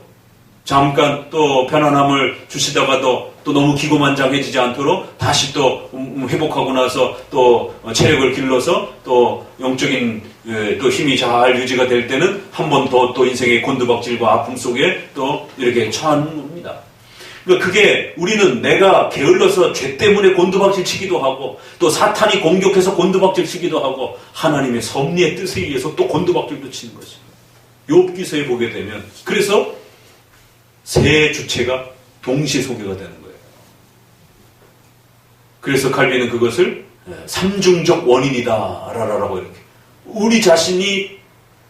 잠깐 또 편안함을 주시다가도 또 너무 기고만장해지지 않도록 다시 또 회복하고 나서 또 체력을 길러서 또 영적인 또 힘이 잘 유지가 될 때는 한 번 더 또 인생의 곤두박질과 아픔 속에 또 이렇게 처하는 겁니다. 그러니까 그게 우리는 내가 게을러서 죄 때문에 곤두박질 치기도 하고 또 사탄이 공격해서 곤두박질 치기도 하고 하나님의 섭리의 뜻에 의해서 또 곤두박질도 치는 거죠. 욥기서에 보게 되면 그래서 세 주체가 동시 소개가 되는 거예요. 그래서 칼빈은 그것을 삼중적 원인이다라고 이렇게, 우리 자신이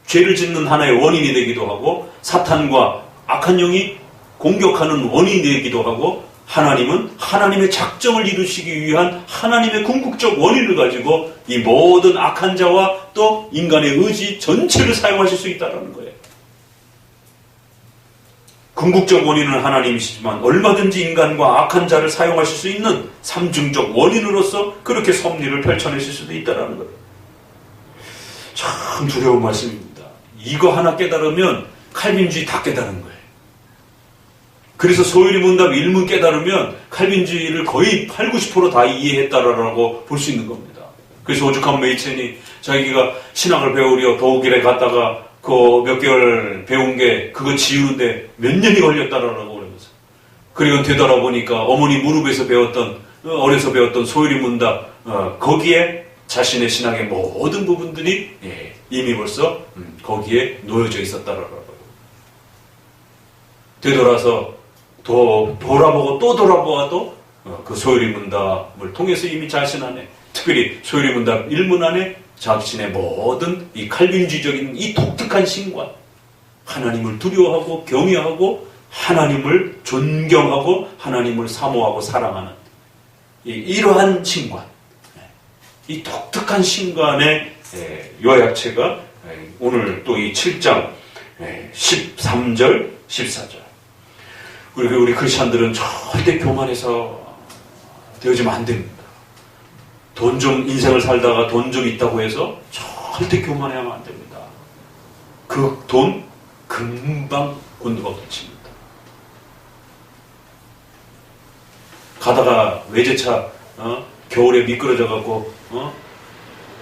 죄를 짓는 하나의 원인이 되기도 하고 사탄과 악한 영이 공격하는 원인이 되기도 하고, 하나님은 하나님의 작정을 이루시기 위한 하나님의 궁극적 원인을 가지고 이 모든 악한 자와 또 인간의 의지 전체를 사용하실 수 있다는 거예요. 궁극적 원인은 하나님이시지만 얼마든지 인간과 악한 자를 사용하실 수 있는 삼중적 원인으로서 그렇게 섭리를 펼쳐내실 수도 있다는 거예요. 참 두려운 말씀입니다. 이거 하나 깨달으면 칼빈주의 다 깨달은 거예요. 그래서 소요리 문답 1문 깨달으면 칼빈주의를 거의 8, 90% 다 이해했다라고 볼 수 있는 겁니다. 그래서 오죽하면 메이첸이 자기가 신학을 배우려 독일에 갔다가 그 몇 개월 배운 게 그거 지우는데 몇 년이 걸렸다라고 그러면서, 그리고 되돌아보니까 어머니 무릎에서 배웠던, 어려서 배웠던 소요리 문답, 거기에 자신의 신학의 모든 부분들이 이미 벌써 거기에 놓여져 있었다라고. 되돌아서 돌아보고 또 돌아보아도 그 소요리 문답을 통해서 이미 자신 안에, 특별히 소요리 문답 1문 안에 자신의 모든 이 칼빈주의적인 이 독특한 신관, 하나님을 두려워하고 경외하고 하나님을 존경하고 하나님을 사모하고 사랑하는 이러한 신관, 이 독특한 신관의 요약체가 오늘 또 이 7장 13절 14절. 그리고 우리 크리스찬들은 절대 교만해서 되어지면 안 됩니다. 돈 좀, 인생을 살다가 돈 좀 있다고 해서 절대 교만해하면 안 됩니다. 그 돈 금방 곤두박질 칩니다. 가다가 외제차 겨울에 미끄러져갖고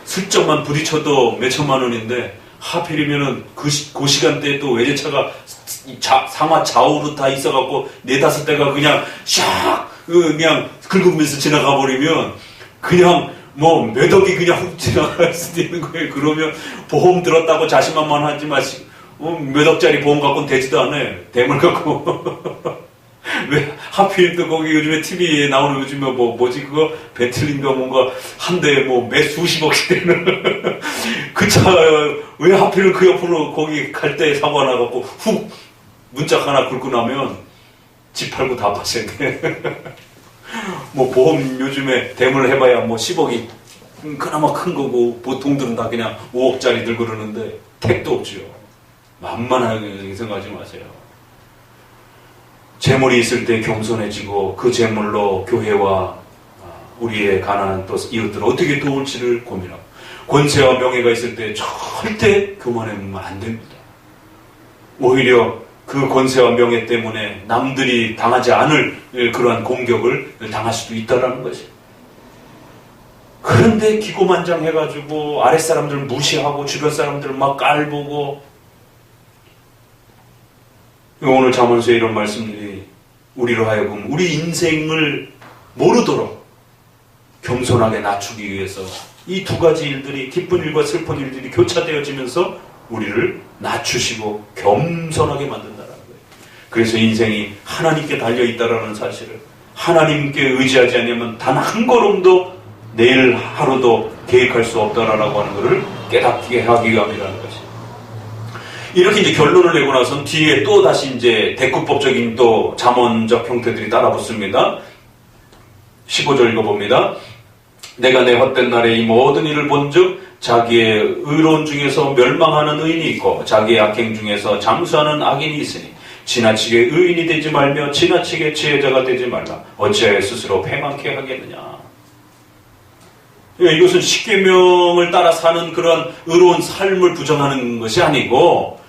슬쩍만 부딪혀도 몇 천만 원인데, 하필이면은 그 시간대에 또 외제차가 상하 좌우로 다 있어갖고 4-5대가 그냥 샥 그냥 긁으면서 지나가 버리면 그냥 뭐 몇 억이 그냥 훅 지나갈 수도 있는 거예요. 그러면 보험 들었다고 자신만만하지 마시고 몇 억짜리 보험 갖고는 되지도 않아요. 대물 갖고. 왜 하필 또 거기 요즘에 TV에 나오는 요즘에 뭐지 그거 베틀린가 뭔가 한 대에 몇 수십억씩 되는 그 차 왜 하필 그 옆으로 거기 갈 때 사고가 나갖고 훅 문짝 하나 긁고 나면 집 팔고 다 파셔야 돼. 보험 요즘에 대물 해봐야 10억이 그나마 큰 거고, 보통들은 다 그냥 5억짜리 들고 그러는데 택도 없죠. 만만하게 생각하지 마세요. 재물이 있을 때 겸손해지고 그 재물로 교회와 우리의 가난한 또 이웃들을 어떻게 도울지를 고민하고, 권세와 명예가 있을 때 절대 교만하면 안 됩니다. 오히려 그 권세와 명예 때문에 남들이 당하지 않을 그러한 공격을 당할 수도 있다는 것이에요. 그런데 기고만장해가지고 아랫사람들 무시하고 주변 사람들 막 깔보고, 오늘 잠언서에 이런 말씀들이 우리로 하여금 우리 인생을 모르도록 겸손하게 낮추기 위해서 이 두 가지 일들이, 기쁜 일과 슬픈 일들이 교차되어지면서 우리를 낮추시고 겸손하게 만든다는 거예요. 그래서 인생이 하나님께 달려있다라는 사실을, 하나님께 의지하지 않으면 단 한 걸음도 내일 하루도 계획할 수 없다라고 하는 것을 깨닫게 하기 위함이라는 것이에요. 이렇게 이제 결론을 내고 나선 뒤에 또 다시 이제 대꾸법적인 또 잠언적 형태들이 따라붙습니다. 15절 읽어봅니다. 내가 내 헛된 날에 이 모든 일을 본즉 자기의 의로운 중에서 멸망하는 의인이 있고 자기의 악행 중에서 장수하는 악인이 있으니 지나치게 의인이 되지 말며 지나치게 지혜자가 되지 말라. 어찌하여 스스로 패망케 하겠느냐. 이것은 십계명을 따라 사는 그런 의로운 삶을 부정하는 것이 아니고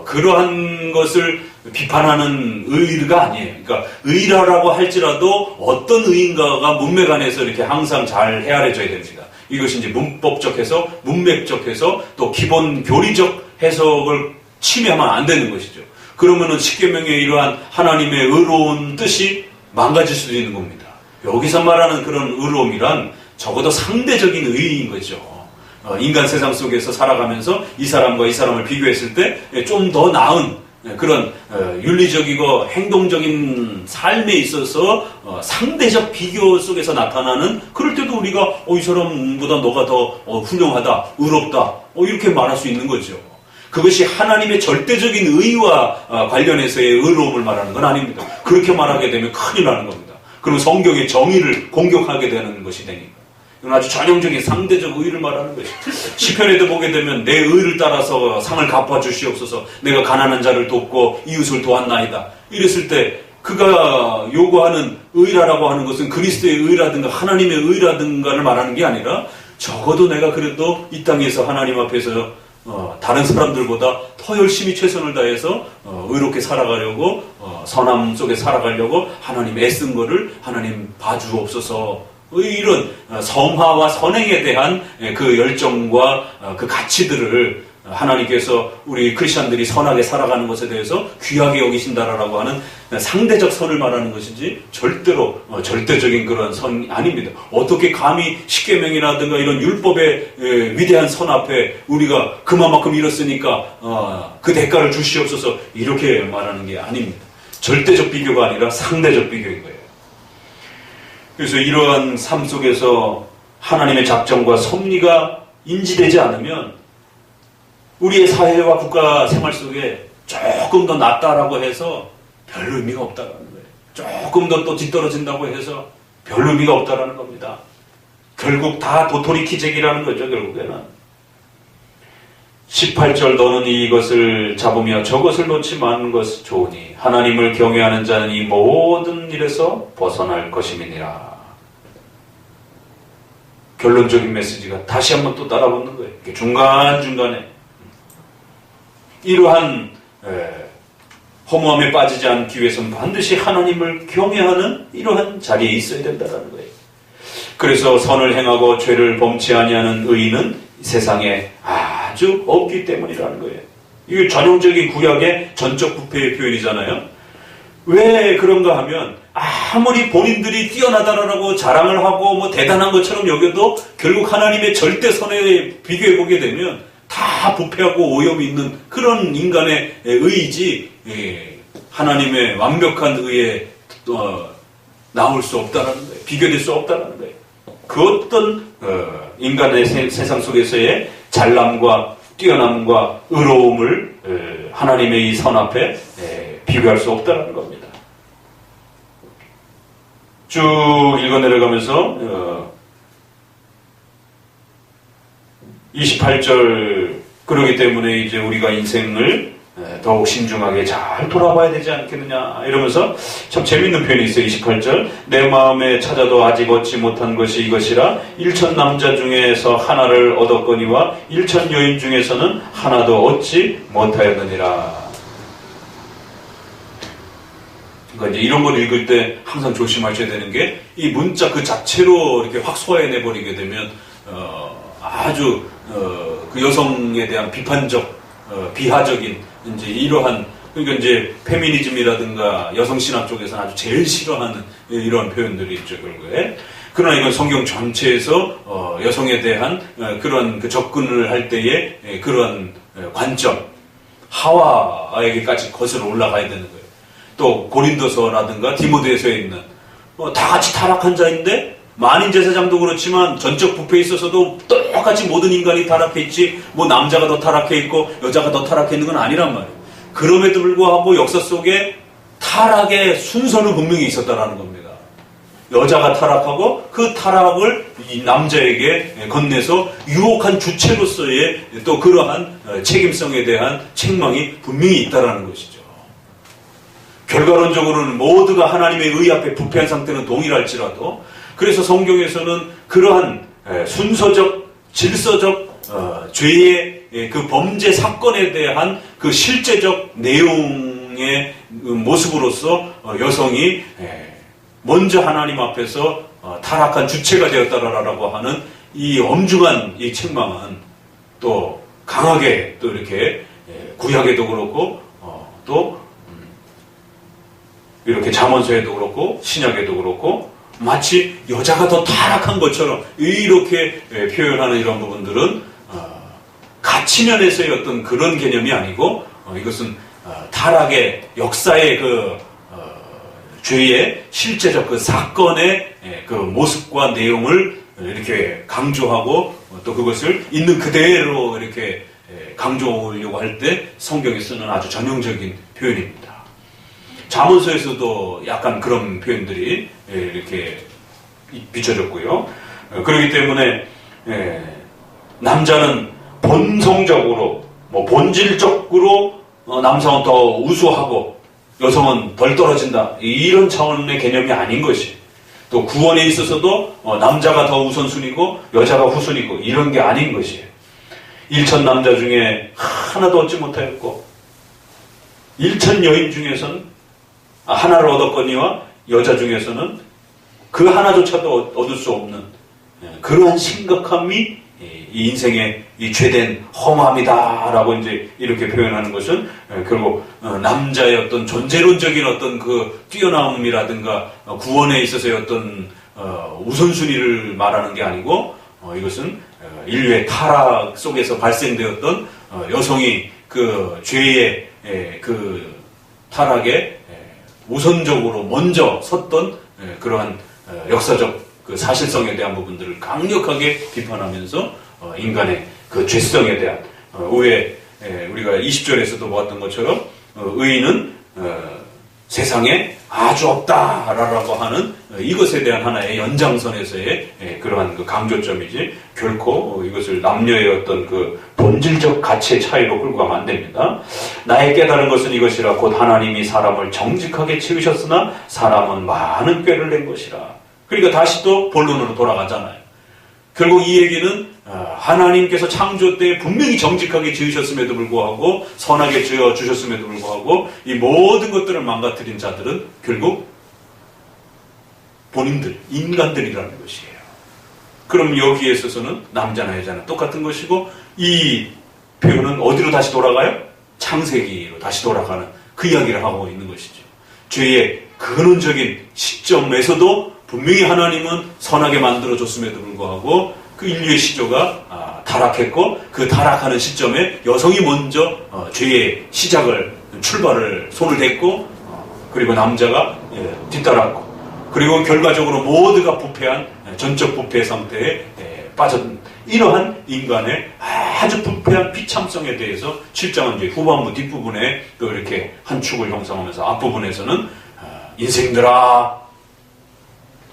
그러한 것을 비판하는 의의가 아니에요. 그러니까 의라라고 할지라도 어떤 의인가가 문맥 안에서 이렇게 항상 잘 헤아려져야 됩니다. 이것이 이제 문법적 해석, 문맥적 해석, 또 기본 교리적 해석을 침해하면 안 되는 것이죠. 그러면은 십계명의 이러한 하나님의 의로운 뜻이 망가질 수도 있는 겁니다. 여기서 말하는 그런 의로움이란 적어도 상대적인 의의인 거죠. 인간 세상 속에서 살아가면서 이 사람과 이 사람을 비교했을 때 좀 더 나은 그런 윤리적이고 행동적인 삶에 있어서 상대적 비교 속에서 나타나는, 그럴 때도 우리가 이 사람보다 너가 더 훌륭하다, 의롭다 이렇게 말할 수 있는 거죠. 그것이 하나님의 절대적인 의와 관련해서의 의로움을 말하는 건 아닙니다. 그렇게 말하게 되면 큰일 나는 겁니다. 그리고 성경의 정의를 공격하게 되는 것이 되니까. 이건 아주 전형적인 상대적 의를 말하는 것이죠. 시편에도 보게 되면 내 의를 따라서 상을 갚아주시옵소서, 내가 가난한 자를 돕고 이웃을 도왔나이다. 이랬을 때 그가 요구하는 의라라고 하는 것은 그리스도의 의라든가 하나님의 의라든가를 말하는 게 아니라 적어도 내가 그래도 이 땅에서 하나님 앞에서 다른 사람들보다 더 열심히 최선을 다해서 의롭게 살아가려고 선함 속에 살아가려고 하나님 애쓴 거를 하나님 봐주옵소서. 이런 성화와 선행에 대한 그 열정과 그 가치들을 하나님께서 우리 크리스천들이 선하게 살아가는 것에 대해서 귀하게 여기신다라고 하는 상대적 선을 말하는 것이지 절대로 절대적인 그런 선이 아닙니다. 어떻게 감히 십계명이라든가 이런 율법의 위대한 선 앞에 우리가 그만큼 잃었으니까 그 대가를 주시옵소서 이렇게 말하는 게 아닙니다. 절대적 비교가 아니라 상대적 비교인 거예요. 그래서 이러한 삶 속에서 하나님의 작정과 섭리가 인지되지 않으면 우리의 사회와 국가 생활 속에 조금 더 낫다라고 해서 별 의미가 없다라는 거예요. 조금 더 또 뒤떨어진다고 해서 별 의미가 없다라는 겁니다. 결국 다 도토리 키재기라는 거죠. 결국에는 18절 너는 이것을 잡으며 저것을 놓지 마는 것이 좋으니 하나님을 경외하는 자는 이 모든 일에서 벗어날 것임이니라. 결론적인 메시지가 다시 한번 또 따라붙는 거예요. 중간중간에 이러한 허무함에 빠지지 않기 위해서는 반드시 하나님을 경외하는 이러한 자리에 있어야 된다는 거예요. 그래서 선을 행하고 죄를 범치 아니하는 의인은 세상에 아주 없기 때문이라는 거예요. 이게 전형적인 구약의 전적 부패의 표현이잖아요. 왜 그런가 하면 아무리 본인들이 뛰어나다라고 자랑을 하고 뭐 대단한 것처럼 여겨도 결국 하나님의 절대선에 비교해보게 되면 다 부패하고 오염이 있는 그런 인간의 의이지 하나님의 완벽한 의에 나올 수 없다는 거예요. 비교될 수 없다는 거예요. 그 어떤 인간의 세상 속에서의 잘남과 뛰어남과 의로움을 하나님의 이 선 앞에 비교할 수 없다는 겁니다. 쭉 읽어 내려가면서 28절 그러기 때문에 이제 우리가 인생을 더욱 신중하게 잘 돌아봐야 되지 않겠느냐 이러면서 참 재밌는 표현이 있어요. 28절 내 마음에 찾아도 아직 얻지 못한 것이 이것이라 1천 남자 중에서 하나를 얻었거니와 1천 여인 중에서는 하나도 얻지 못하였느니라. 그러니까 이제 이런 걸 읽을 때 항상 조심하셔야 되는 게 이 문자 그 자체로 이렇게 확 소화해내 버리게 되면 아주 그 여성에 대한 비판적 비하적인 이제 이러한 그러니까 이제 페미니즘이라든가 여성신학 쪽에서는 아주 제일 싫어하는 이런 표현들이 있죠. 결국에. 그러나 이건 성경 전체에서 여성에 대한 그런 그 접근을 할 때의 그런 관점 하와에게까지 거슬러 올라가야 되는 거예요. 또 고린도서라든가 디모데서에 있는 다 같이 타락한 자인데 만인 제사장도 그렇지만 전적 부패에 있어서도 똑같이 모든 인간이 타락해 있지 뭐 남자가 더 타락해 있고 여자가 더 타락해 있는 건 아니란 말이에요. 그럼에도 불구하고 역사 속에 타락의 순서는 분명히 있었다라는 겁니다. 여자가 타락하고 그 타락을 이 남자에게 건네서 유혹한 주체로서의 또 그러한 책임성에 대한 책망이 분명히 있다라는 것이죠. 결과론적으로는 모두가 하나님의 의 앞에 부패한 상태는 동일할지라도, 그래서 성경에서는 그러한 순서적, 질서적 죄의 그 범죄 사건에 대한 그 실제적 내용의 모습으로서 여성이 먼저 하나님 앞에서 타락한 주체가 되었다라고 하는 이 엄중한 이 책망은 또 강하게 또 이렇게 구약에도 그렇고 또 이렇게 잠언서에도 그렇고 신약에도 그렇고 마치 여자가 더 타락한 것처럼 이렇게 표현하는 이런 부분들은 가치면에서의 어떤 그런 개념이 아니고 이것은 타락의 역사의 그 죄의 실제적 그 사건의 그 모습과 내용을 이렇게 강조하고 또 그것을 있는 그대로 이렇게 강조하려고 할 때 성경에 쓰는 아주 전형적인 표현입니다. 잠언서에서도 약간 그런 표현들이 이렇게 비춰졌고요. 그렇기 때문에 남자는 본성적으로 본질적으로 남성은 더 우수하고 여성은 덜 떨어진다, 이런 차원의 개념이 아닌 것이, 또 구원에 있어서도 남자가 더 우선순위고 여자가 후순위고 이런 게 아닌 것이에요. 일천 남자 중에 하나도 얻지 못하였고 일천 여인 중에서는 하나를 얻었거니와 여자 중에서는 그 하나조차도 얻을 수 없는 그러한 심각함이 이 인생의 이 죄된 허무함이다라고 이제 이렇게 표현하는 것은 결국 남자의 어떤 존재론적인 어떤 그 뛰어남이라든가 구원에 있어서의 어떤 우선순위를 말하는 게 아니고 이것은 인류의 타락 속에서 발생되었던 여성이 그 죄의 그 타락에 우선적으로 먼저 섰던 그러한 역사적 그 사실성에 대한 부분들을 강력하게 비판하면서 인간의 그 죄성에 대한 왜 우리가 20절에서도 보았던 것처럼 의인은 세상에 아주 없다라고 하는 이것에 대한 하나의 연장선에서의 그러한 그 강조점이지 결코 이것을 남녀의 어떤 그 본질적 가치의 차이로 끌고 가면 안 됩니다. 나의 깨달은 것은 이것이라 곧 하나님이 사람을 정직하게 치우셨으나 사람은 많은 꾀를 낸 것이라. 그러니까 다시 또 본론으로 돌아가잖아요. 결국 이 얘기는 하나님께서 창조 때 분명히 정직하게 지으셨음에도 불구하고 선하게 지어주셨음에도 불구하고 이 모든 것들을 망가뜨린 자들은 결국 본인들, 인간들이라는 것이에요. 그럼 여기에 있어서는 남자나 여자나 똑같은 것이고 이 표현은 어디로 다시 돌아가요? 창세기로 다시 돌아가는 그 이야기를 하고 있는 것이죠. 죄의 근원적인 시점에서도 분명히 하나님은 선하게 만들어줬음에도 불구하고 그 인류의 시조가 타락했고 그 타락하는 시점에 여성이 먼저 죄의 출발을 손을 댔고 그리고 남자가 뒤따랐고 그리고 결과적으로 모두가 부패한 전적 부패 상태에 빠진 이러한 인간의 아주 부패한 비참성에 대해서 7장은 이제 후반부 뒷부분에 또 이렇게 한 축을 형성하면서 앞부분에서는 인생들아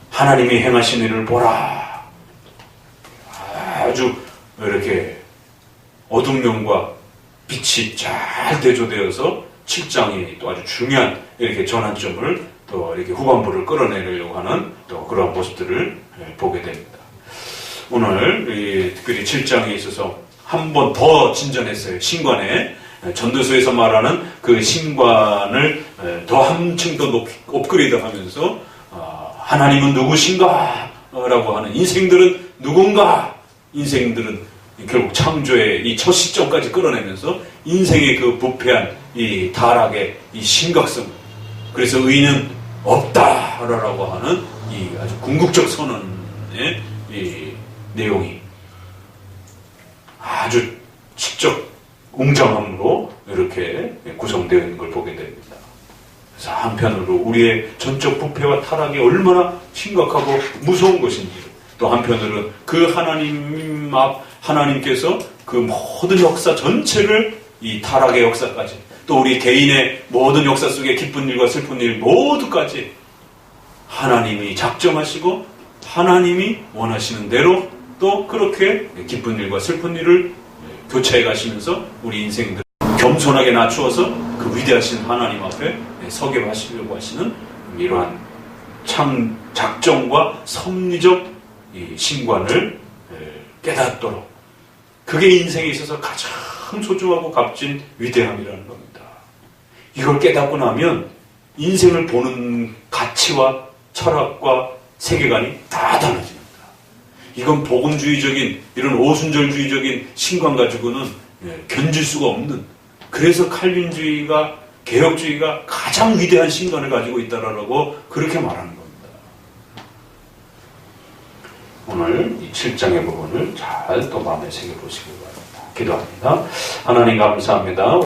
하나님이 행하신 일을 보라. 아주 이렇게 어둠면과 빛이 잘 대조되어서 7장이 또 아주 중요한 이렇게 전환점을 또 이렇게 후반부를 끌어내려고 하는 또 그런 모습들을 보게 됩니다. 오늘 특별히 7장에 있어서 한 번 더 진전했어요. 신관에 전도서에서 말하는 그 신관을 더 한층 더 업그레이드하면서 하나님은 누구신가? 라고 하는 인생들은 누군가? 인생들은 결국 창조의 이 첫 시점까지 끌어내면서 인생의 그 부패한 이 타락의 이 심각성, 그래서 의인은 없다라고 하는 이 아주 궁극적 선언의 이 내용이 아주 지적 웅장함으로 이렇게 구성되어 있는 걸 보게 됩니다. 그래서 한편으로 우리의 전적 부패와 타락이 얼마나 심각하고 무서운 것인지, 또 한편으로는 그 하나님께서 그 모든 역사 전체를 이 타락의 역사까지, 또 우리 개인의 모든 역사 속에 기쁜 일과 슬픈 일 모두까지 하나님이 작정하시고 하나님이 원하시는 대로 또 그렇게 기쁜 일과 슬픈 일을 교차해 가시면서 우리 인생들 겸손하게 낮추어서 그 위대하신 하나님 앞에 석입하시려고 하시는 이러한 참 작정과 섭리적 이 신관을 깨닫도록, 그게 인생에 있어서 가장 소중하고 값진 위대함이라는 겁니다. 이걸 깨닫고 나면 인생을 보는 가치와 철학과 세계관이 다 달라집니다. 이건 복음주의적인 이런 오순절주의적인 신관 가지고는 견질 수가 없는, 그래서 칼빈주의가, 개혁주의가 가장 위대한 신관을 가지고 있다라고 그렇게 말하는 겁니다. 오늘 이 7장의 부분을 잘 또 마음에 새겨보시기 바랍니다. 기도합니다. 하나님 감사합니다.